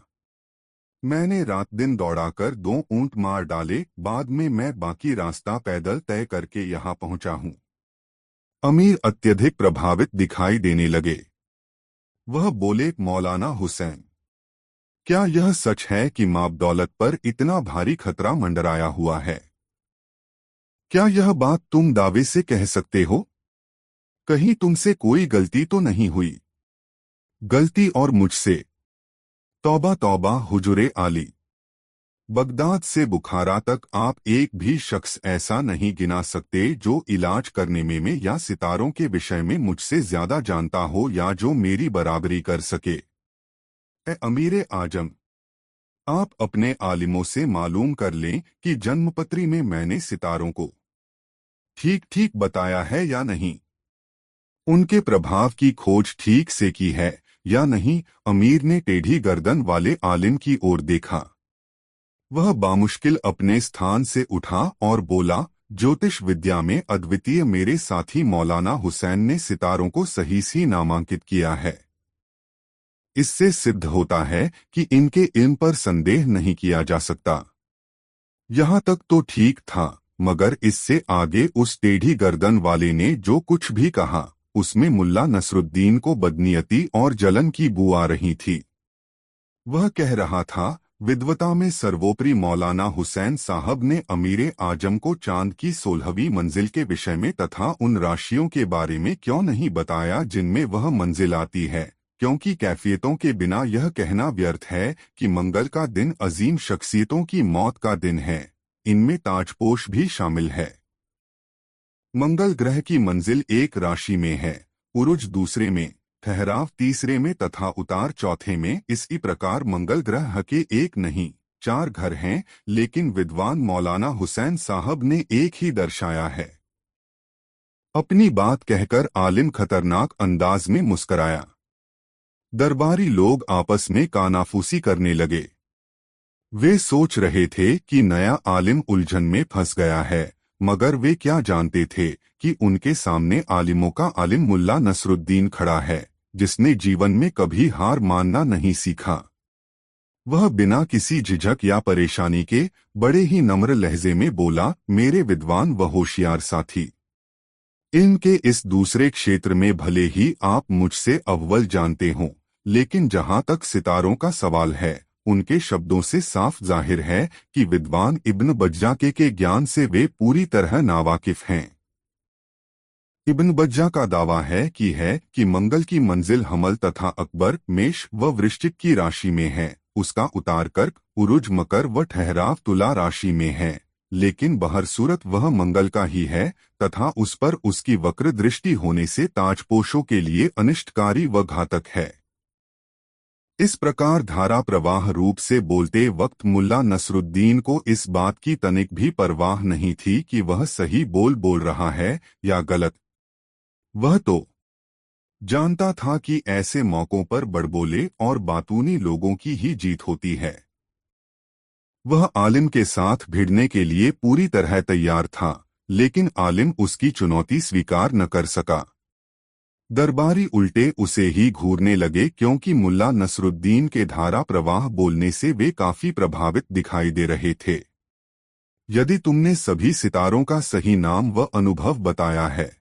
मैंने रात दिन दौड़ाकर 2 ऊंट मार डाले, बाद में मैं बाकी रास्ता पैदल तय करके यहाँ पहुंचा हूँ। अमीर अत्यधिक प्रभावित दिखाई देने लगे। वह बोले, मौलाना हुसैन, क्या यह सच है कि माप दौलत पर इतना भारी खतरा मंडराया हुआ है? क्या यह बात तुम दावे से कह सकते हो? कहीं तुमसे कोई गलती तो नहीं हुई? गलती और मुझसे? तौबा तौबा हुजूरे आली। बगदाद से बुखारा तक आप एक भी शख्स ऐसा नहीं गिना सकते जो इलाज करने में या सितारों के विषय में मुझसे ज्यादा जानता हो या जो मेरी बराबरी कर सके। ए अमीर आजम, आप अपने आलिमों से मालूम कर लें कि जन्मपत्री में मैंने सितारों को ठीक ठीक बताया है या नहीं, उनके प्रभाव की खोज ठीक से की है या नहीं। अमीर ने टेढ़ी गर्दन वाले आलिम की ओर देखा। वह बामुश्किल अपने स्थान से उठा और बोला, ज्योतिष विद्या में अद्वितीय मेरे साथी मौलाना हुसैन ने सितारों को सही सी नामांकित किया है। इससे सिद्ध होता है कि इनके इल्म पर संदेह नहीं किया जा सकता। यहाँ तक तो ठीक था, मगर इससे आगे उस टेढ़ी गर्दन वाले ने जो कुछ भी कहा, उसमें मुल्ला नसरुद्दीन को बदनीयती और जलन की बू आ रही थी। वह कह रहा था, विद्वता में सर्वोपरि मौलाना हुसैन साहब ने अमीरे आजम को चांद की 16वीं मंजिल के विषय में तथा उन राशियों के बारे में क्यों नहीं बताया जिनमें वह मंजिल आती है, क्योंकि कैफियतों के बिना यह कहना व्यर्थ है कि मंगल का दिन अजीम शख्सियतों की मौत का दिन है। इनमें ताजपोश भी शामिल है। मंगल ग्रह की मंजिल एक राशि में है, उरुज दूसरे में, ठहराव तीसरे में तथा उतार चौथे में। इसी प्रकार मंगल ग्रह के एक नहीं 4 घर हैं, लेकिन विद्वान मौलाना हुसैन साहब ने एक ही दर्शाया है। अपनी बात कहकर आलिम खतरनाक अंदाज में मुस्कराया। दरबारी लोग आपस में कानाफूसी करने लगे। वे सोच रहे थे कि नया आलिम उलझन में फंस गया है, मगर वे क्या जानते थे कि उनके सामने आलिमों का आलिम मुल्ला नसरुद्दीन खड़ा है, जिसने जीवन में कभी हार मानना नहीं सीखा। वह बिना किसी झिझक या परेशानी के बड़े ही नम्र लहजे में बोला, मेरे विद्वान व होशियार साथी, इनके इस दूसरे क्षेत्र में भले ही आप मुझसे अव्वल जानते हों, लेकिन जहां तक सितारों का सवाल है, उनके शब्दों से साफ जाहिर है कि विद्वान इब्न बज्जाके के ज्ञान से वे पूरी तरह नावाकिफ हैं। इब्न बज्जा का दावा है कि मंगल की मंजिल हमल तथा अकबर, मेष व वृश्चिक की राशि में है, उसका उतार कर्क, उरुज मकर व ठहराव तुला राशि में है, लेकिन बहरसूरत वह मंगल का ही है तथा उस पर उसकी वक्र दृष्टि होने से ताजपोशों के लिए अनिष्टकारी व घातक है। इस प्रकार धारा प्रवाह रूप से बोलते वक्त मुल्ला नसरुद्दीन को इस बात की तनिक भी परवाह नहीं थी कि वह सही बोल रहा है या गलत। वह तो जानता था कि ऐसे मौकों पर बड़बोले और बातूनी लोगों की ही जीत होती है। वह आलिम के साथ भिड़ने के लिए पूरी तरह तैयार था, लेकिन आलिम उसकी चुनौती स्वीकार न कर सका। दरबारी उल्टे उसे ही घूरने लगे, क्योंकि मुल्ला नसरुद्दीन के धारा प्रवाह बोलने से वे काफी प्रभावित दिखाई दे रहे थे। यदि तुमने सभी सितारों का सही नाम व अनुभव बताया है,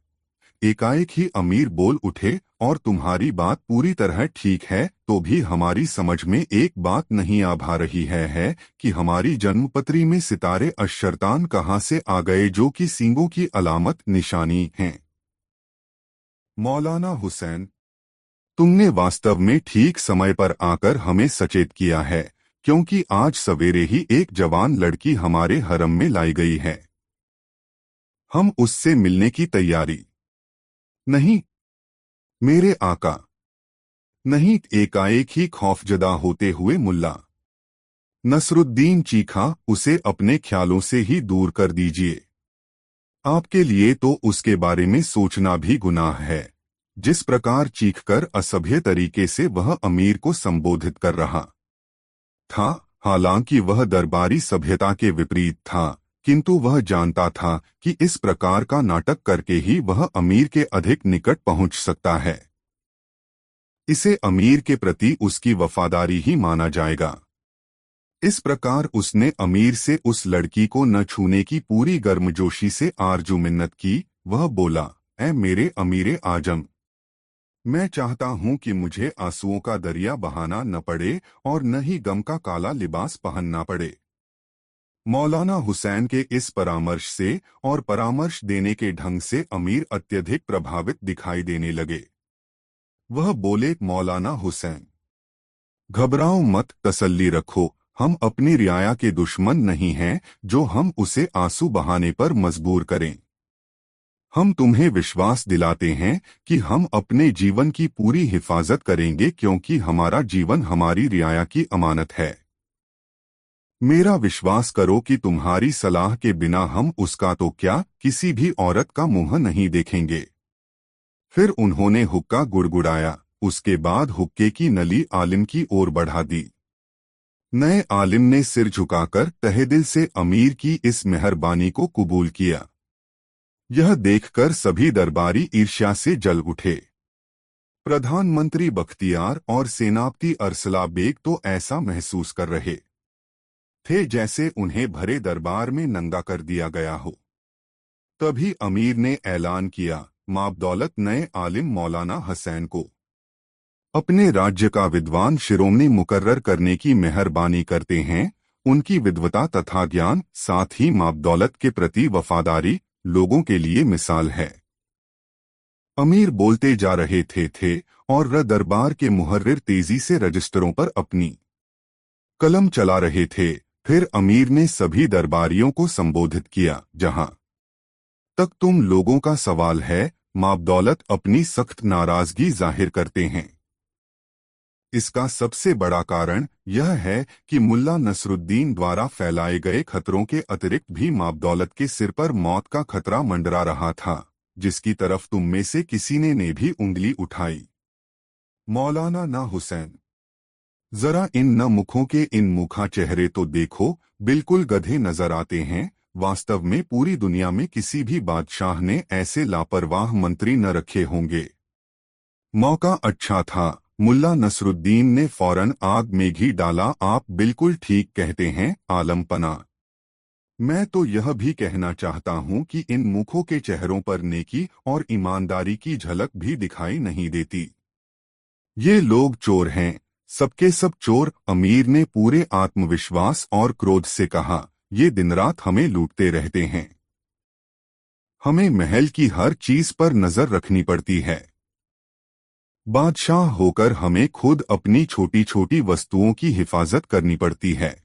एकाएक ही अमीर बोल उठे, और तुम्हारी बात पूरी तरह ठीक है, तो भी हमारी समझ में एक बात नहीं आ भा रही है कि हमारी जन्मपत्री में सितारे अशरतान कहाँ से आ गए, जो कि सींगों की अलामत निशानी हैं। मौलाना हुसैन, तुमने वास्तव में ठीक समय पर आकर हमें सचेत किया है, क्योंकि आज सवेरे ही एक जवान लड़की हमारे हरम में लाई गई है। हम उससे मिलने की तैयारी। नहीं मेरे आका, नहीं, एकाएक ही खौफजदा होते हुए मुल्ला नसरुद्दीन चीखा, उसे अपने ख्यालों से ही दूर कर दीजिए। आपके लिए तो उसके बारे में सोचना भी गुनाह है, जिस प्रकार चीखकर असभ्य तरीके से वह अमीर को संबोधित कर रहा था। हालांकि वह दरबारी सभ्यता के विपरीत था, किंतु वह जानता था कि इस प्रकार का नाटक करके ही वह अमीर के अधिक निकट पहुंच सकता है। इसे अमीर के प्रति उसकी वफादारी ही माना जाएगा। इस प्रकार उसने अमीर से उस लड़की को न छूने की पूरी गर्मजोशी से आरजू मिन्नत की। वह बोला, ऐ मेरे अमीरे आजम, मैं चाहता हूं कि मुझे आंसुओं का दरिया बहाना न पड़े और न ही गम का काला लिबास पहनना पड़े। मौलाना हुसैन के इस परामर्श से और परामर्श देने के ढंग से अमीर अत्यधिक प्रभावित दिखाई देने लगे। वह बोले, मौलाना हुसैन, घबराओ मत, तसल्ली रखो, हम अपनी रियाया के दुश्मन नहीं हैं जो हम उसे आंसू बहाने पर मजबूर करें। हम तुम्हें विश्वास दिलाते हैं कि हम अपने जीवन की पूरी हिफाजत करेंगे, क्योंकि हमारा जीवन हमारी रियाया की अमानत है। मेरा विश्वास करो कि तुम्हारी सलाह के बिना हम उसका तो क्या, किसी भी औरत का मुंह नहीं देखेंगे। फिर उन्होंने हुक्का गुड़गुड़ाया। उसके बाद हुक्के की नली आलिम की ओर बढ़ा दी। नए आलिम ने सिर झुकाकर तहेदिल से अमीर की इस मेहरबानी को कबूल किया। यह देखकर सभी दरबारी ईर्ष्या से जल उठे। प्रधानमंत्री बख्तियार और सेनापति अरसला बेग तो ऐसा महसूस कर रहे थे जैसे उन्हें भरे दरबार में नंगा कर दिया गया हो। तभी अमीर ने ऐलान किया, माबदौलत नए आलिम मौलाना हसैन को अपने राज्य का विद्वान शिरोमणि मुकर्रर करने की मेहरबानी करते हैं। उनकी विद्वता तथा ज्ञान, साथ ही माबदौलत के प्रति वफादारी लोगों के लिए मिसाल है। अमीर बोलते जा रहे थे और दरबार के मुहर्रिर तेजी से रजिस्टरों पर अपनी कलम चला रहे थे। फिर अमीर ने सभी दरबारियों को संबोधित किया, जहां तक तुम लोगों का सवाल है, माबदौलत अपनी सख्त नाराजगी जाहिर करते हैं। इसका सबसे बड़ा कारण यह है कि मुल्ला नसरुद्दीन द्वारा फैलाए गए खतरों के अतिरिक्त भी माबदौलत के सिर पर मौत का खतरा मंडरा रहा था, जिसकी तरफ तुम में से किसी ने भी उंगली उठाई। मौलाना ना हुसैन, जरा इन न मुखों के इन मुखा चेहरे तो देखो, बिल्कुल गधे नजर आते हैं। वास्तव में पूरी दुनिया में किसी भी बादशाह ने ऐसे लापरवाह मंत्री न रखे होंगे। मौका अच्छा था, मुल्ला नसरुद्दीन ने फौरन आग में घी डाला। आप बिल्कुल ठीक कहते हैं आलमपना। मैं तो यह भी कहना चाहता हूं कि इन मुखों के चेहरों पर नेकी और ईमानदारी की झलक भी दिखाई नहीं देती। ये लोग चोर हैं, सबके सब चोर। अमीर ने पूरे आत्मविश्वास और क्रोध से कहा, ये दिन रात हमें लूटते रहते हैं। हमें महल की हर चीज पर नजर रखनी पड़ती है। बादशाह होकर हमें खुद अपनी छोटी छोटी वस्तुओं की हिफाजत करनी पड़ती है।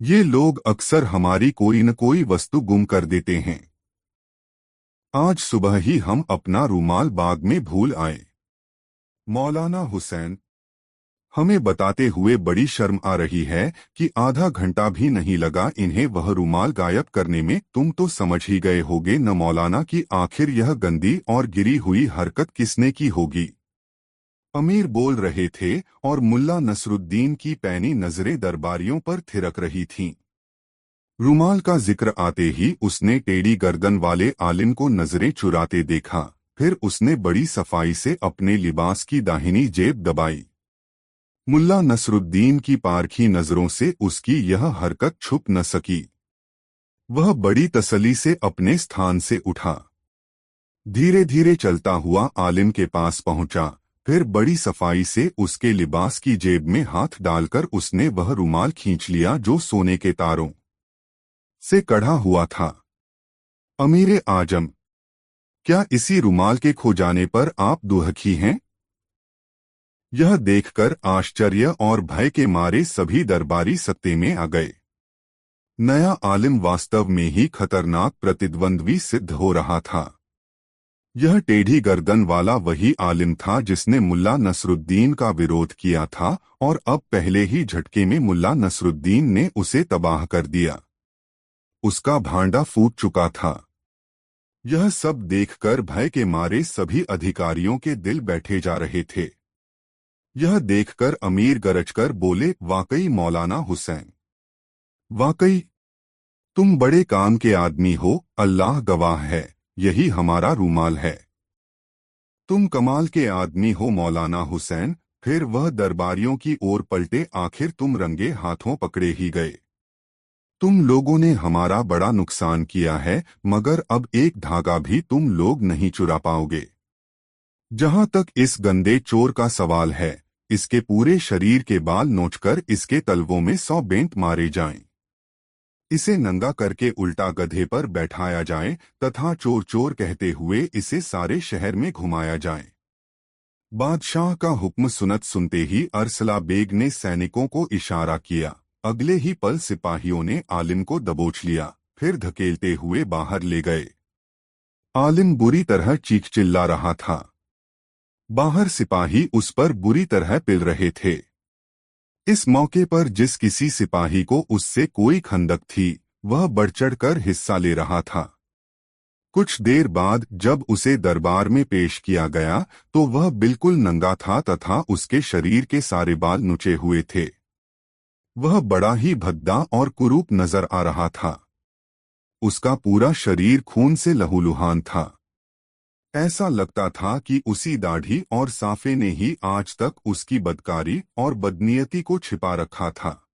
ये लोग अक्सर हमारी कोई न कोई वस्तु गुम कर देते हैं। आज सुबह ही हम अपना रूमाल बाग में भूल आए। मौलाना हुसैन, हमें बताते हुए बड़ी शर्म आ रही है कि आधा घंटा भी नहीं लगा इन्हें वह रूमाल गायब करने में। तुम तो समझ ही गए होगे न मौलाना कि आखिर यह गंदी और गिरी हुई हरकत किसने की होगी। अमीर बोल रहे थे और मुल्ला नसरुद्दीन की पैनी नजरें दरबारियों पर थिरक रही थीं। रुमाल का जिक्र आते ही उसने टेढ़ी गर्दन वाले आलिम को नजरें चुराते देखा। फिर उसने बड़ी सफाई से अपने लिबास की दाहिनी जेब दबाई। मुल्ला नसरुद्दीन की पारखी नजरों से उसकी यह हरकत छुप न सकी। वह बड़ी तसल्ली से अपने स्थान से उठा, धीरे धीरे चलता हुआ आलिम के पास पहुंचा। फिर बड़ी सफाई से उसके लिबास की जेब में हाथ डालकर उसने वह रुमाल खींच लिया जो सोने के तारों से कढ़ा हुआ था। अमीरे आजम, क्या इसी रुमाल के खो जाने पर आप दुखी हैं? यह देखकर आश्चर्य और भय के मारे सभी दरबारी सत्ते में आ गए। नया आलिम वास्तव में ही खतरनाक प्रतिद्वंद्वी सिद्ध हो रहा था। यह टेढ़ी गर्दन वाला वही आलिम था जिसने मुल्ला नसरुद्दीन का विरोध किया था और अब पहले ही झटके में मुल्ला नसरुद्दीन ने उसे तबाह कर दिया। उसका भांडा फूट चुका था। यह सब देखकर भय के मारे सभी अधिकारियों के दिल बैठे जा रहे थे। यह देखकर अमीर गरजकर बोले, वाकई मौलाना हुसैन, वाकई तुम बड़े काम के आदमी हो। अल्लाह गवाह है, यही हमारा रूमाल है। तुम कमाल के आदमी हो मौलाना हुसैन। फिर वह दरबारियों की ओर पलटे, आखिर तुम रंगे हाथों पकड़े ही गए। तुम लोगों ने हमारा बड़ा नुकसान किया है, मगर अब एक धागा भी तुम लोग नहीं चुरा पाओगे। जहां तक इस गंदे चोर का सवाल है, इसके पूरे शरीर के बाल नोचकर इसके तलवों में 100 बेंत मारे जाएं। इसे नंगा करके उल्टा गधे पर बैठाया जाए तथा चोर चोर कहते हुए इसे सारे शहर में घुमाया जाए। बादशाह का हुक्म सुनते ही अरसला बेग ने सैनिकों को इशारा किया। अगले ही पल सिपाहियों ने आलिम को दबोच लिया, फिर धकेलते हुए बाहर ले गए। आलिम बुरी तरह चीख चिल्ला रहा था। बाहर सिपाही उस पर बुरी तरह पिल रहे थे। इस मौके पर जिस किसी सिपाही को उससे कोई खंदक थी, वह बढ़-चढ़कर हिस्सा ले रहा था। कुछ देर बाद जब उसे दरबार में पेश किया गया तो वह बिल्कुल नंगा था तथा उसके शरीर के सारे बाल नुचे हुए थे। वह बड़ा ही भद्दा और कुरूप नजर आ रहा था। उसका पूरा शरीर खून से लहूलुहान था। ऐसा लगता था कि उसी दाढ़ी और साफे ने ही आज तक उसकी बदकारी और बदनीयती को छिपा रखा था।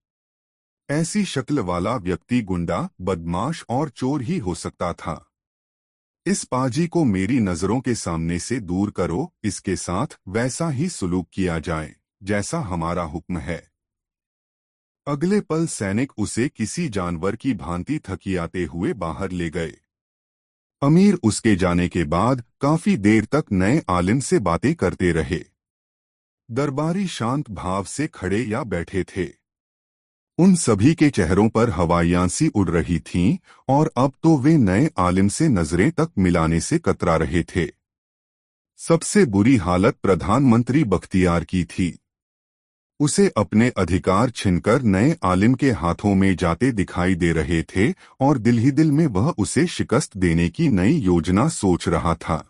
ऐसी शक्ल वाला व्यक्ति गुंडा, बदमाश और चोर ही हो सकता था। इस पाजी को मेरी नजरों के सामने से दूर करो, इसके साथ वैसा ही सुलूक किया जाए जैसा हमारा हुक्म है। अगले पल सैनिक उसे किसी जानवर की भांति थकियाते हुए बाहर ले गए। अमीर उसके जाने के बाद काफी देर तक नए आलिम से बातें करते रहे। दरबारी शांत भाव से खड़े या बैठे थे। उन सभी के चेहरों पर हवाइयां सी उड़ रही थीं और अब तो वे नए आलिम से नजरें तक मिलाने से कतरा रहे थे। सबसे बुरी हालत प्रधानमंत्री बख्तियार की थी। उसे अपने अधिकार छिनकर नए आलिम के हाथों में जाते दिखाई दे रहे थे और दिल ही दिल में वह उसे शिकस्त देने की नई योजना सोच रहा था।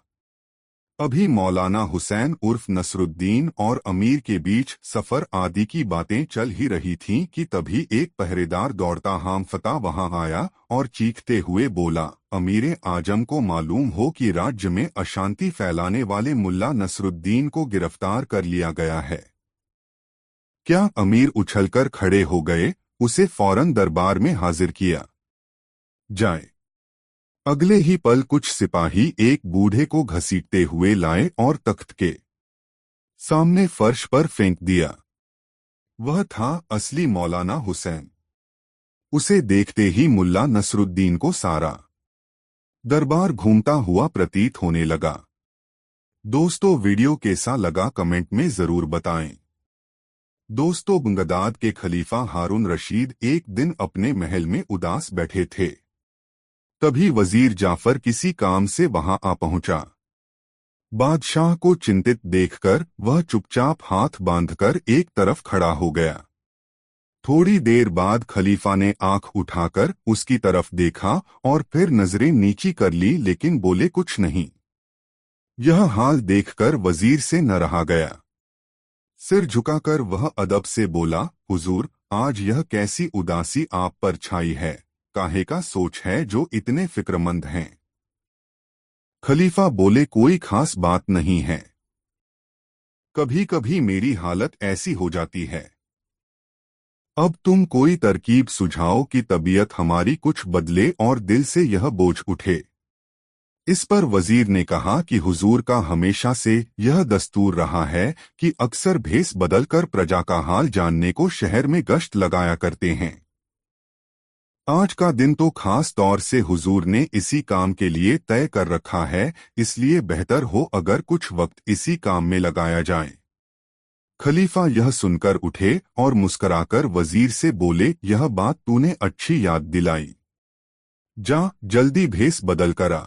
अभी मौलाना हुसैन उर्फ नसरुद्दीन और अमीर के बीच सफर आदि की बातें चल ही रही थीं कि तभी एक पहरेदार दौड़ता हामफता वहां आया और चीखते हुए बोला, अमीर आजम को मालूम हो कि राज्य में अशांति फैलाने वाले मुल्ला नसरुद्दीन को गिरफ्तार कर लिया गया है। क्या? अमीर उछलकर खड़े हो गए। उसे फौरन दरबार में हाजिर किया जाए। अगले ही पल कुछ सिपाही एक बूढ़े को घसीटते हुए लाए और तख्त के सामने फर्श पर फेंक दिया। वह था असली मौलाना हुसैन। उसे देखते ही मुल्ला नसरुद्दीन को सारा दरबार घूमता हुआ प्रतीत होने लगा। दोस्तों, वीडियो कैसा लगा कमेंट में जरूर बताएं। दोस्तों, बगदाद के खलीफा हारून रशीद एक दिन अपने महल में उदास बैठे थे। तभी वजीर जाफर किसी काम से वहां आ पहुंचा। बादशाह को चिंतित देखकर वह चुपचाप हाथ बांधकर एक तरफ खड़ा हो गया। थोड़ी देर बाद खलीफा ने आंख उठाकर उसकी तरफ देखा और फिर नजरें नीची कर ली, लेकिन बोले कुछ नहीं। यह हाल देखकर वजीर से न रहा गया। सिर झुकाकर वह अदब से बोला, हुजूर, आज यह कैसी उदासी आप पर छाई है? काहे का सोच है जो इतने फिक्रमंद हैं? खलीफा बोले, कोई खास बात नहीं है। कभी कभी मेरी हालत ऐसी हो जाती है। अब तुम कोई तरकीब सुझाओ कि तबीयत हमारी कुछ बदले और दिल से यह बोझ उठे। इस पर वजीर ने कहा कि हुजूर का हमेशा से यह दस्तूर रहा है कि अक्सर भेस बदलकर प्रजा का हाल जानने को शहर में गश्त लगाया करते हैं। आज का दिन तो खास तौर से हुजूर ने इसी काम के लिए तय कर रखा है, इसलिए बेहतर हो अगर कुछ वक्त इसी काम में लगाया जाए। खलीफा यह सुनकर उठे और मुस्कराकर वजीर से बोले, यह बात तूने अच्छी याद दिलाई। जा जल्दी भेस बदल कर आ।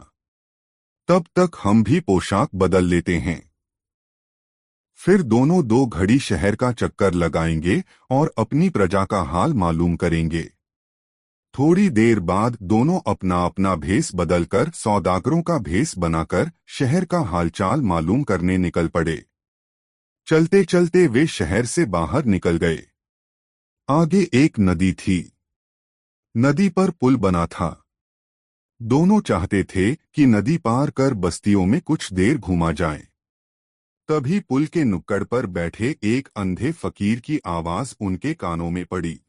तब तक हम भी पोशाक बदल लेते हैं। फिर दोनों 2 घड़ी शहर का चक्कर लगाएंगे और अपनी प्रजा का हाल मालूम करेंगे। थोड़ी देर बाद दोनों अपना अपना भेस बदलकर सौदागरों का भेस बनाकर शहर का हालचाल मालूम करने निकल पड़े। चलते चलते वे शहर से बाहर निकल गए। आगे एक नदी थी। नदी पर पुल बना था। दोनों चाहते थे कि नदी पार कर बस्तियों में कुछ देर घूमा जाए। तभी पुल के नुक्कड़ पर बैठे एक अंधे फकीर की आवाज उनके कानों में पड़ी।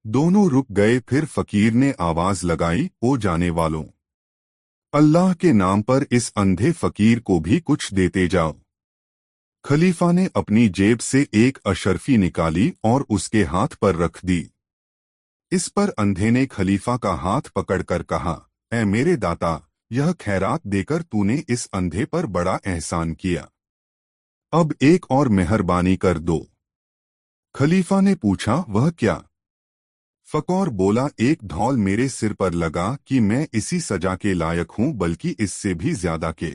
दोनों रुक गए। फिर फकीर ने आवाज लगाई, ओ जाने वालों, अल्लाह के नाम पर इस अंधे फकीर को भी कुछ देते जाओ। खलीफा ने अपनी जेब से एक अशर्फी निकाली और उसके हाथ पर रख दी। इस पर अंधे ने खलीफा का हाथ पकड़कर कहा, ऐ मेरे दाता, यह खैरात देकर तूने इस अंधे पर बड़ा एहसान किया। अब एक और मेहरबानी कर दो। खलीफा ने पूछा, वह क्या? फकीर बोला, एक धौल मेरे सिर पर लगा कि मैं इसी सजा के लायक हूं, बल्कि इससे भी ज्यादा के।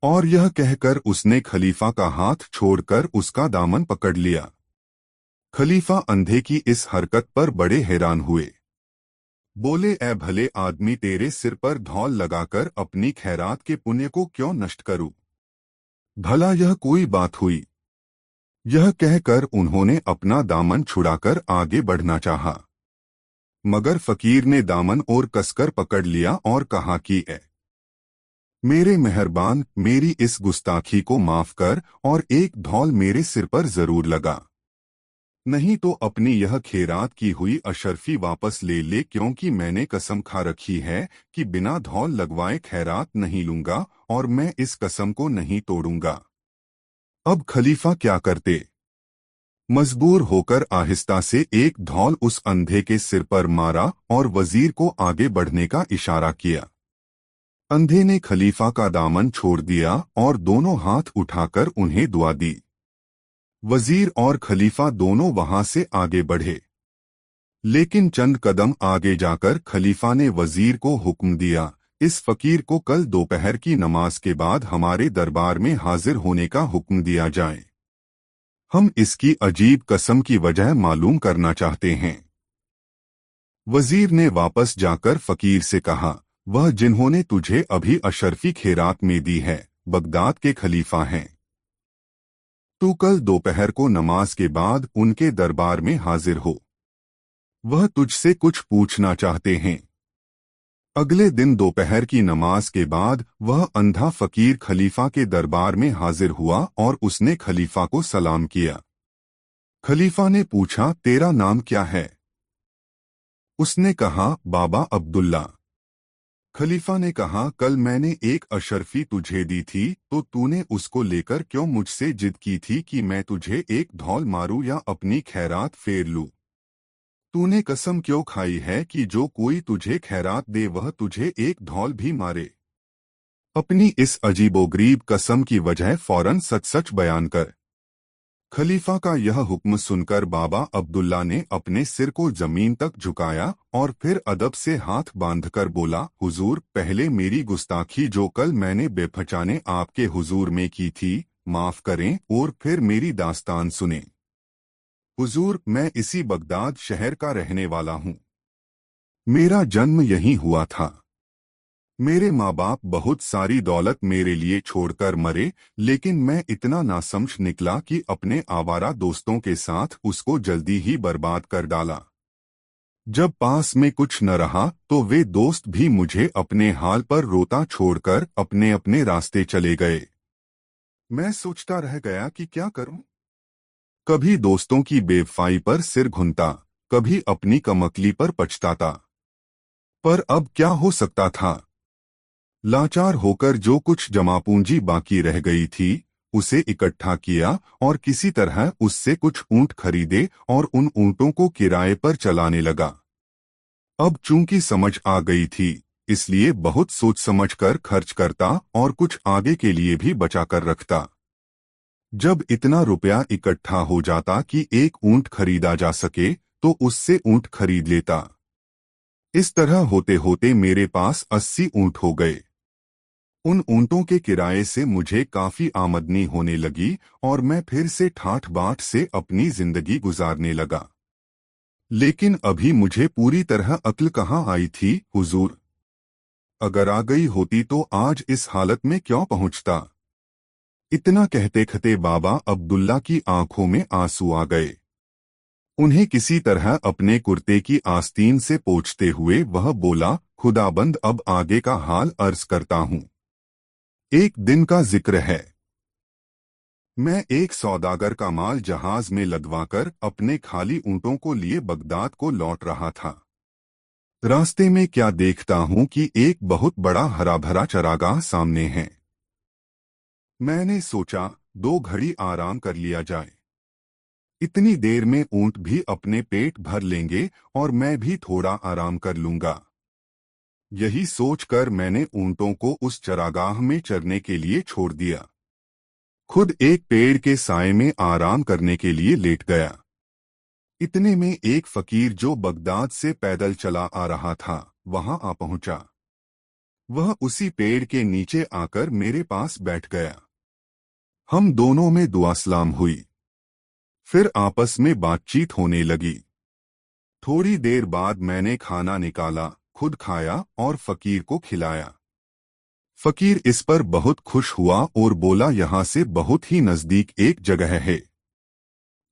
और यह कहकर उसने खलीफा का हाथ छोड़कर उसका दामन पकड़ लिया। खलीफा अंधे की इस हरकत पर बड़े हैरान हुए। बोले, ऐ भले आदमी, तेरे सिर पर धौल लगाकर अपनी खैरात के पुण्य को क्यों नष्ट करूं? भला यह कोई बात हुई? यह कहकर उन्होंने अपना दामन छुड़ाकर आगे बढ़ना चाहा, मगर फकीर ने दामन और कसकर पकड़ लिया और कहा कि ऐ मेरे मेहरबान, मेरी इस गुस्ताखी को माफ कर और एक धौल मेरे सिर पर जरूर लगा। नहीं तो अपनी यह खैरात की हुई अशर्फी वापस ले ले, क्योंकि मैंने कसम खा रखी है कि बिना धौल लगवाए खैरात नहीं लूंगा और मैं इस कसम को नहीं तोड़ूंगा। अब खलीफा क्या करते? मजबूर होकर आहिस्ता से एक धौल उस अंधे के सिर पर मारा और वजीर को आगे बढ़ने का इशारा किया। अंधे ने खलीफा का दामन छोड़ दिया और दोनों हाथ उठाकर उन्हें दुआ दी। वजीर और खलीफा दोनों वहां से आगे बढ़े, लेकिन चंद कदम आगे जाकर खलीफा ने वजीर को हुक्म दिया, इस फकीर को कल दोपहर की नमाज के बाद हमारे दरबार में हाजिर होने का हुक्म दिया जाए। हम इसकी अजीब कसम की वजह मालूम करना चाहते हैं। वजीर ने वापस जाकर फकीर से कहा, वह जिन्होंने तुझे अभी अशर्फी खैरात में दी है बगदाद के खलीफा हैं। तू कल दोपहर को नमाज के बाद उनके दरबार में हाजिर हो। वह तुझसे कुछ पूछना चाहते हैं। अगले दिन दोपहर की नमाज के बाद वह अंधा फकीर खलीफा के दरबार में हाजिर हुआ और उसने खलीफा को सलाम किया। खलीफा ने पूछा, तेरा नाम क्या है? उसने कहा, बाबा अब्दुल्ला। खलीफा ने कहा, कल मैंने एक अशर्फी तुझे दी थी तो तूने उसको लेकर क्यों मुझसे जिद की थी कि मैं तुझे एक धौल मारूं या अपनी खैरात फेर लूं? तूने कसम क्यों खाई है कि जो कोई तुझे खैरात दे वह तुझे एक धौल भी मारे? अपनी इस अजीबोगरीब कसम की वजह फौरन सच सच बयान कर। खलीफा का यह हुक्म सुनकर बाबा अब्दुल्ला ने अपने सिर को जमीन तक झुकाया और फिर अदब से हाथ बांधकर बोला, हुजूर, पहले मेरी गुस्ताखी जो कल मैंने बेपहचाने आपके हुजूर में की थी माफ करें और फिर मेरी दास्तान सुने। हुजूर, मैं इसी बगदाद शहर का रहने वाला हूँ। मेरा जन्म यहीं हुआ था। मेरे माँ बाप बहुत सारी दौलत मेरे लिए छोड़कर मरे, लेकिन मैं इतना नासमझ निकला कि अपने आवारा दोस्तों के साथ उसको जल्दी ही बर्बाद कर डाला। जब पास में कुछ न रहा तो वे दोस्त भी मुझे अपने हाल पर रोता छोड़कर अपने अपने रास्ते चले गए। मैं सोचता रह गया कि क्या करूं। कभी दोस्तों की बेवफाई पर सिर घुनता, कभी अपनी कमकली पर पछताता। पर अब क्या हो सकता था? लाचार होकर जो कुछ जमा पूंजी बाकी रह गई थी उसे इकट्ठा किया और किसी तरह उससे कुछ ऊंट खरीदे और उन ऊंटों को किराए पर चलाने लगा। अब चूंकि समझ आ गई थी, इसलिए बहुत सोच समझकर खर्च करता और कुछ आगे के लिए भी बचा कर रखता। जब इतना रुपया इकट्ठा हो जाता कि एक ऊंट खरीदा जा सके तो उससे ऊंट खरीद लेता। इस तरह होते होते मेरे पास 80 ऊंट हो गए। उन ऊंटों के किराए से मुझे काफी आमदनी होने लगी और मैं फिर से ठाठ बाट से अपनी जिंदगी गुजारने लगा। लेकिन अभी मुझे पूरी तरह अक्ल कहाँ आई थी, हुजूर? अगर आ गई होती तो आज इस हालत में क्यों पहुंचता? इतना कहते कहते बाबा अब्दुल्ला की आंखों में आंसू आ गए। उन्हें किसी तरह अपने कुर्ते की आस्तीन से पोंछते हुए वह बोला, खुदाबंद, अब आगे का हाल अर्ज करता हूँ। एक दिन का जिक्र है। मैं एक सौदागर का माल जहाज में लदवाकर अपने खाली ऊंटों को लिए बगदाद को लौट रहा था। रास्ते में क्या देखता हूं कि एक बहुत बड़ा हरा भरा चरागाह सामने है। मैंने सोचा 2 घड़ी आराम कर लिया जाए। इतनी देर में ऊंट भी अपने पेट भर लेंगे और मैं भी थोड़ा आराम कर लूंगा। यही सोचकर मैंने ऊंटों को उस चरागाह में चरने के लिए छोड़ दिया। खुद एक पेड़ के साए में आराम करने के लिए लेट गया। इतने में एक फकीर जो बगदाद से पैदल चला आ रहा था वहां आ पहुंचा। वह उसी पेड़ के नीचे आकर मेरे पास बैठ गया। हम दोनों में दुआ सलाम हुई। फिर आपस में बातचीत होने लगी। थोड़ी देर बाद मैंने खाना निकाला, खुद खाया और फकीर को खिलाया। फकीर इस पर बहुत खुश हुआ और बोला, यहाँ से बहुत ही नजदीक एक जगह है।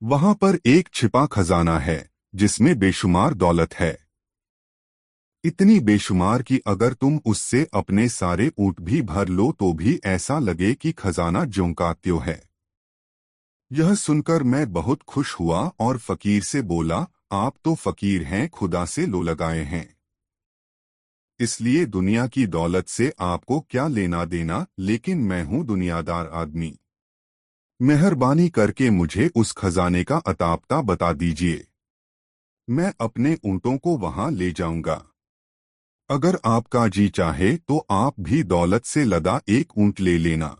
वहां पर एक छिपा खजाना है जिसमें बेशुमार दौलत है। इतनी बेशुमार कि अगर तुम उससे अपने सारे ऊंट भी भर लो तो भी ऐसा लगे कि खजाना ज्यों का त्यों है। यह सुनकर मैं बहुत खुश हुआ और फकीर से बोला, आप तो फकीर हैं, खुदा से लो लगाए हैं, इसलिए दुनिया की दौलत से आपको क्या लेना देना, लेकिन मैं हूं दुनियादार आदमी। मेहरबानी करके मुझे उस खजाने का अतापता बता दीजिए, मैं अपने ऊँटों को वहां ले जाऊंगा। अगर आपका जी चाहे तो आप भी दौलत से लदा एक ऊँट ले लेना,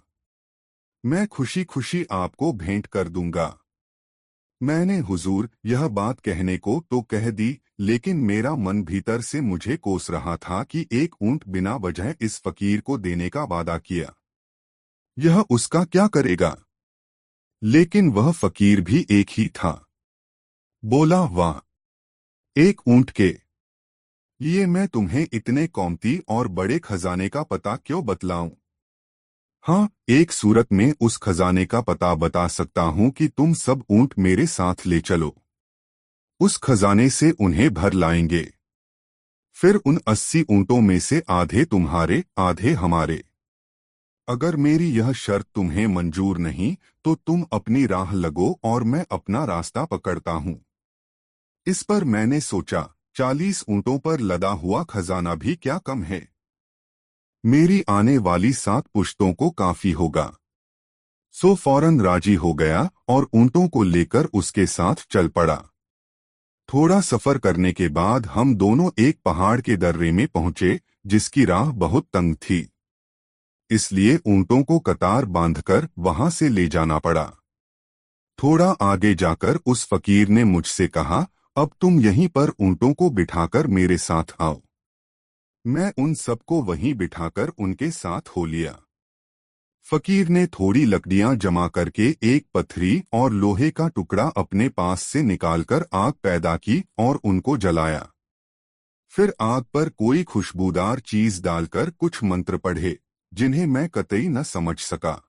मैं खुशी खुशी आपको भेंट कर दूंगा। मैंने हुजूर यह बात कहने को तो कह दी, लेकिन मेरा मन भीतर से मुझे कोस रहा था कि एक ऊँट बिना वजह इस फकीर को देने का वादा किया, यह उसका क्या करेगा। लेकिन वह फकीर भी एक ही था। बोला, वाह, एक ऊँट के ये मैं तुम्हें इतने कीमती और बड़े खजाने का पता क्यों बतलाऊं। हाँ, एक सूरत में उस खजाने का पता बता सकता हूं कि तुम सब ऊँट मेरे साथ ले चलो, उस खजाने से उन्हें भर लाएंगे, फिर उन 80 ऊँटों में से आधे तुम्हारे आधे हमारे। अगर मेरी यह शर्त तुम्हें मंजूर नहीं तो तुम अपनी राह लगो और मैं अपना रास्ता पकड़ता हूं। इस पर मैंने सोचा, 40 ऊँटों पर लदा हुआ खजाना भी क्या कम है, मेरी आने वाली 7 पुश्तों को काफी होगा। सो फौरन राजी हो गया और ऊँटों को लेकर उसके साथ चल पड़ा। थोड़ा सफर करने के बाद हम दोनों एक पहाड़ के दर्रे में पहुंचे, जिसकी राह बहुत तंग थी, इसलिए ऊँटों को कतार बांधकर वहां से ले जाना पड़ा। थोड़ा आगे जाकर उस फकीर ने मुझसे कहा, अब तुम यहीं पर ऊँटों को बिठाकर मेरे साथ आओ। मैं उन सबको वहीं बिठाकर उनके साथ हो लिया। फकीर ने थोड़ी लकड़ियां जमा करके एक पत्थरी और लोहे का टुकड़ा अपने पास से निकालकर आग पैदा की और उनको जलाया। फिर आग पर कोई खुशबूदार चीज डालकर कुछ मंत्र पढ़े, जिन्हें मैं कतई न समझ सका।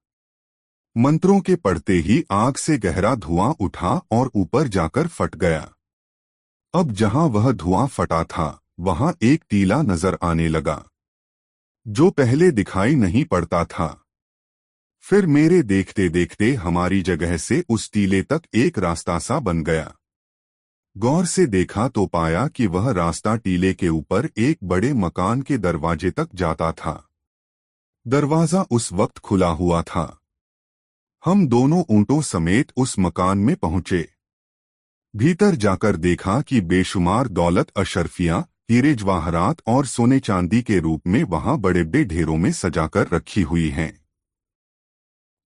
मंत्रों के पढ़ते ही आग से गहरा धुआं उठा और ऊपर जाकर फट गया। अब जहां वह धुआं फटा था वहां एक टीला नजर आने लगा, जो पहले दिखाई नहीं पड़ता था। फिर मेरे देखते देखते हमारी जगह से उस टीले तक एक रास्ता सा बन गया। गौर से देखा तो पाया कि वह रास्ता टीले के ऊपर एक बड़े मकान के दरवाजे तक जाता था। दरवाजा उस वक्त खुला हुआ था। हम दोनों ऊँटों समेत उस मकान में पहुंचे। भीतर जाकर देखा कि बेशुमार दौलत, अशरफियां, हीरे जवाहरात और सोने चांदी के रूप में वहां बड़े बड़े ढेरों में सजाकर रखी हुई हैं।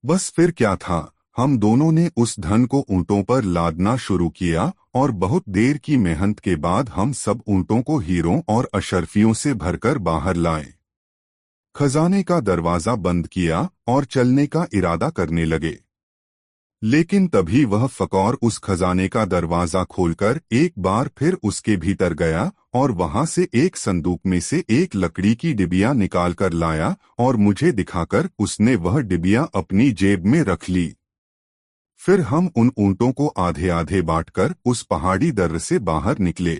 बस फिर क्या था, हम दोनों ने उस धन को ऊँटों पर लादना शुरू किया और बहुत देर की मेहनत के बाद हम सब ऊँटों को हीरों और अशरफियों से भरकर बाहर लाए। खजाने का दरवाजा बंद किया और चलने का इरादा करने लगे, लेकिन तभी वह फकीर उस खजाने का दरवाजा खोलकर एक बार फिर उसके भीतर गया और वहां से एक संदूक में से एक लकड़ी की डिबिया निकालकर लाया और मुझे दिखाकर उसने वह डिबिया अपनी जेब में रख ली। फिर हम उन ऊँटों को आधे आधे बांटकर उस पहाड़ी दर्र से बाहर निकले।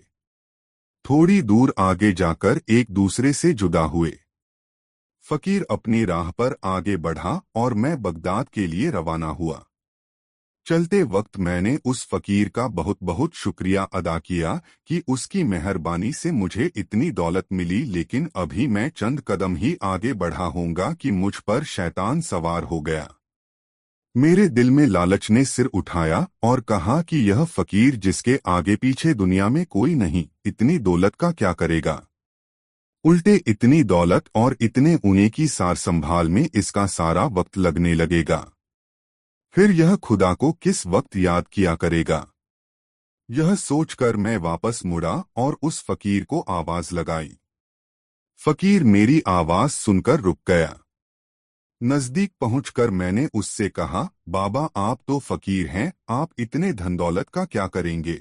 थोड़ी दूर आगे जाकर एक दूसरे से जुदा हुए। फकीर अपनी राह पर आगे बढ़ा और मैं बगदाद के लिए रवाना हुआ। चलते वक्त मैंने उस फकीर का बहुत बहुत शुक्रिया अदा किया कि उसकी मेहरबानी से मुझे इतनी दौलत मिली, लेकिन अभी मैं चंद कदम ही आगे बढ़ा होऊंगा कि मुझ पर शैतान सवार हो गया। मेरे दिल में लालच ने सिर उठाया और कहा कि यह फकीर जिसके आगे पीछे दुनिया में कोई नहीं, इतनी दौलत का क्या करेगा। उल्टे इतनी दौलत और इतने ऊने की सार संभाल में इसका सारा वक्त लगने लगेगा। फिर यह खुदा को किस वक्त याद किया करेगा। यह सोचकर मैं वापस मुड़ा और उस फकीर को आवाज लगाई। फकीर मेरी आवाज सुनकर रुक गया। नजदीक पहुंचकर मैंने उससे कहा, बाबा आप तो फकीर हैं, आप इतने धन दौलत का क्या करेंगे।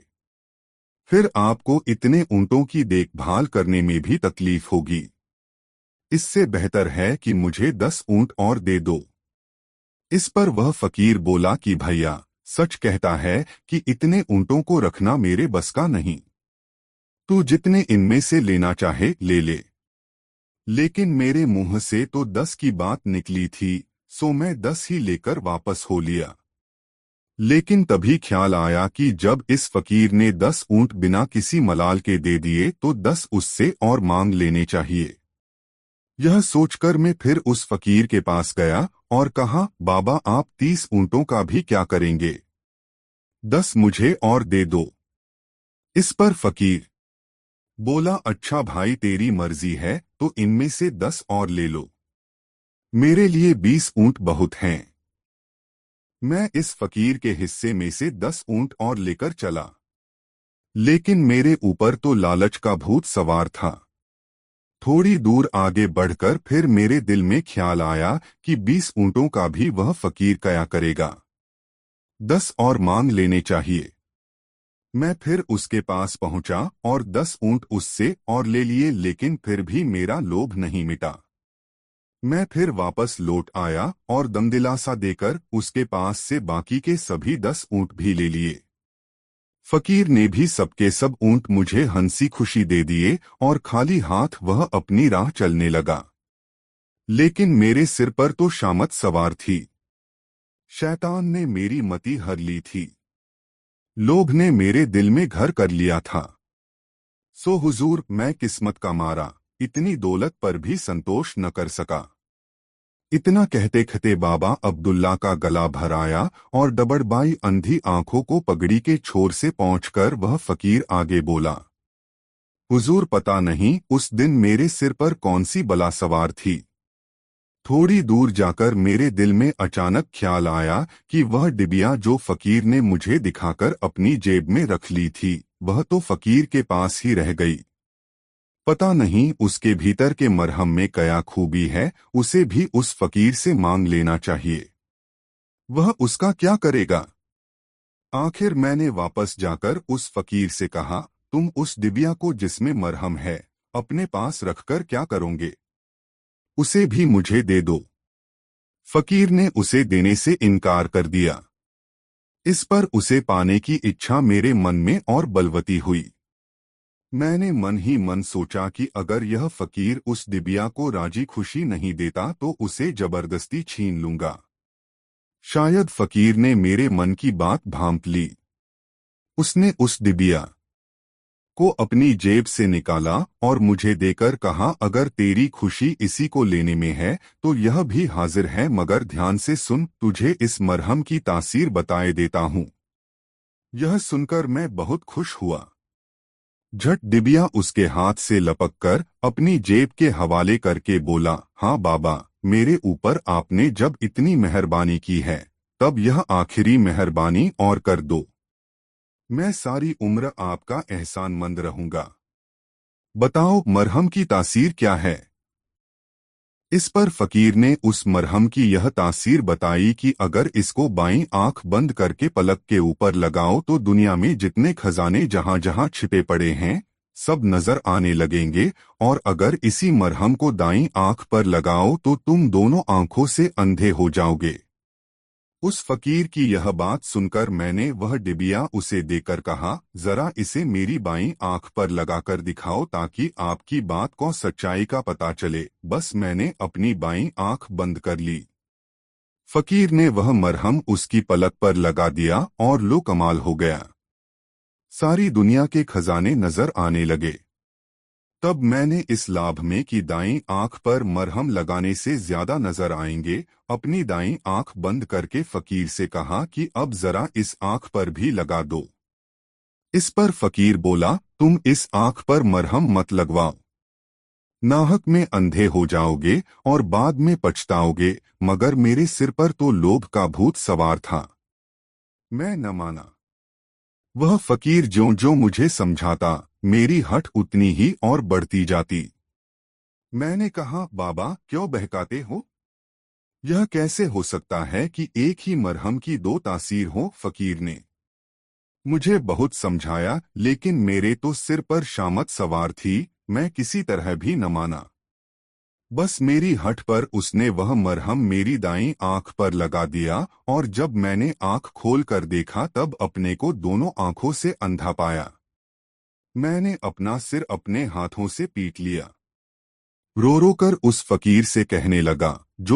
फिर आपको इतने ऊँटों की देखभाल करने में भी तकलीफ होगी। इससे बेहतर है कि मुझे 10 ऊँट और दे दो। इस पर वह फकीर बोला कि भैया, सच कहता है कि इतने ऊँटों को रखना मेरे बस का नहीं। तू जितने इनमें से लेना चाहे ले ले। लेकिन मेरे मुंह से तो 10 की बात निकली थी, सो मैं 10 ही लेकर वापस हो लिया। लेकिन तभी ख्याल आया कि जब इस फकीर ने 10 ऊंट बिना किसी मलाल के दे दिए तो 10 उससे और मांग लेने चाहिए। यह सोचकर मैं फिर उस फकीर के पास गया और कहा, बाबा आप 30 ऊंटों का भी क्या करेंगे? 10 मुझे और दे दो। इस पर फकीर बोला, अच्छा भाई तेरी मर्जी है तो इनमें से 10 और ले लो, मेरे लिए 20 ऊंट बहुत हैं। मैं इस फकीर के हिस्से में से 10 ऊंट और लेकर चला, लेकिन मेरे ऊपर तो लालच का भूत सवार था। थोड़ी दूर आगे बढ़कर फिर मेरे दिल में ख्याल आया कि 20 ऊंटों का भी वह फकीर क्या करेगा, 10 और मांग लेने चाहिए। मैं फिर उसके पास पहुंचा और 10 ऊंट उससे और ले लिए, लेकिन फिर भी मेरा लोभ नहीं मिटा। मैं फिर वापस लौट आया और दमदिलासा देकर उसके पास से बाकी के सभी 10 ऊंट भी ले लिए। फकीर ने भी सबके सब ऊंट मुझे हंसी खुशी दे दिए और खाली हाथ वह अपनी राह चलने लगा। लेकिन मेरे सिर पर तो शामत सवार थी। शैतान ने मेरी मति हर ली थी। लोभ ने मेरे दिल में घर कर लिया था। सो हुजूर, मैं किस्मत का मारा इतनी दौलत पर भी संतोष न कर सका। इतना कहते कहते बाबा अब्दुल्ला का गला भर आया और डबड़बाई अंधी आंखों को पगड़ी के छोर से पहुंचकर वह फकीर आगे बोला, हुजूर पता नहीं उस दिन मेरे सिर पर कौन सी बला सवार थी। थोड़ी दूर जाकर मेरे दिल में अचानक ख्याल आया कि वह डिबिया जो फकीर ने मुझे दिखाकर अपनी जेब में रख ली थी, वह तो फकीर के पास ही रह गई। पता नहीं उसके भीतर के मरहम में क्या खूबी है, उसे भी उस फकीर से मांग लेना चाहिए। वह उसका क्या करेगा? आखिर मैंने वापस जाकर उस फकीर से कहा, तुम उस डिबिया को जिसमें मरहम है अपने पास रखकर क्या करोगे? उसे भी मुझे दे दो। फकीर ने उसे देने से इनकार कर दिया। इस पर उसे पाने की इच्छा मेरे मन में और बलवती हुई। मैंने मन ही मन सोचा कि अगर यह फकीर उस डिबिया को राजी खुशी नहीं देता तो उसे जबरदस्ती छीन लूंगा। शायद फकीर ने मेरे मन की बात भांप ली। उसने उस डिबिया को अपनी जेब से निकाला और मुझे देकर कहा, अगर तेरी खुशी इसी को लेने में है तो यह भी हाजिर है, मगर ध्यान से सुन, तुझे इस मरहम की तासीर बताए देता हूँ। यह सुनकर मैं बहुत खुश हुआ। झट डिबिया उसके हाथ से लपककर अपनी जेब के हवाले करके बोला, हाँ बाबा, मेरे ऊपर आपने जब इतनी मेहरबानी की है तब यह आखिरी मेहरबानी और कर दो। मैं सारी उम्र आपका एहसानमंद रहूंगा। बताओ मरहम की तासीर क्या है? इस पर फकीर ने उस मरहम की यह तासीर बताई कि अगर इसको बाईं आंख बंद करके पलक के ऊपर लगाओ तो दुनिया में जितने खजाने जहां जहां छिपे पड़े हैं सब नजर आने लगेंगे, और अगर इसी मरहम को दाईं आंख पर लगाओ तो तुम दोनों आंखों से अंधे हो जाओगे। उस फकीर की यह बात सुनकर मैंने वह डिबिया उसे देकर कहा, जरा इसे मेरी बाईं आंख पर लगाकर दिखाओ ताकि आपकी बात को सच्चाई का पता चले। बस मैंने अपनी बाईं आंख बंद कर ली। फकीर ने वह मरहम उसकी पलक पर लगा दिया और लो कमाल हो गया। सारी दुनिया के खजाने नजर आने लगे। तब मैंने इस लाभ में कि दाईं आंख पर मरहम लगाने से ज्यादा नजर आएंगे, अपनी दाईं आंख बंद करके फकीर से कहा कि अब जरा इस आंख पर भी लगा दो। इस पर फकीर बोला, तुम इस आंख पर मरहम मत लगवाओ, नाहक में अंधे हो जाओगे और बाद में पछताओगे। मगर मेरे सिर पर तो लोभ का भूत सवार था। मैं न माना। वह फकीर ज्यों ज्यों मुझे समझाता मेरी हठ उतनी ही और बढ़ती जाती। मैंने कहा, बाबा क्यों बहकाते हो? यह कैसे हो सकता है कि एक ही मरहम की दो तासीर हो? फकीर ने मुझे बहुत समझाया, लेकिन मेरे तो सिर पर शामत सवार थी। मैं किसी तरह भी न माना। बस मेरी हठ पर उसने वह मरहम मेरी दाईं आंख पर लगा दिया, और जब मैंने आंख खोल कर देखा तब अपने को दोनों आंखों से अंधा पाया। मैंने अपना सिर अपने हाथों से पीट लिया। रो रो कर उस फकीर से कहने लगा, जो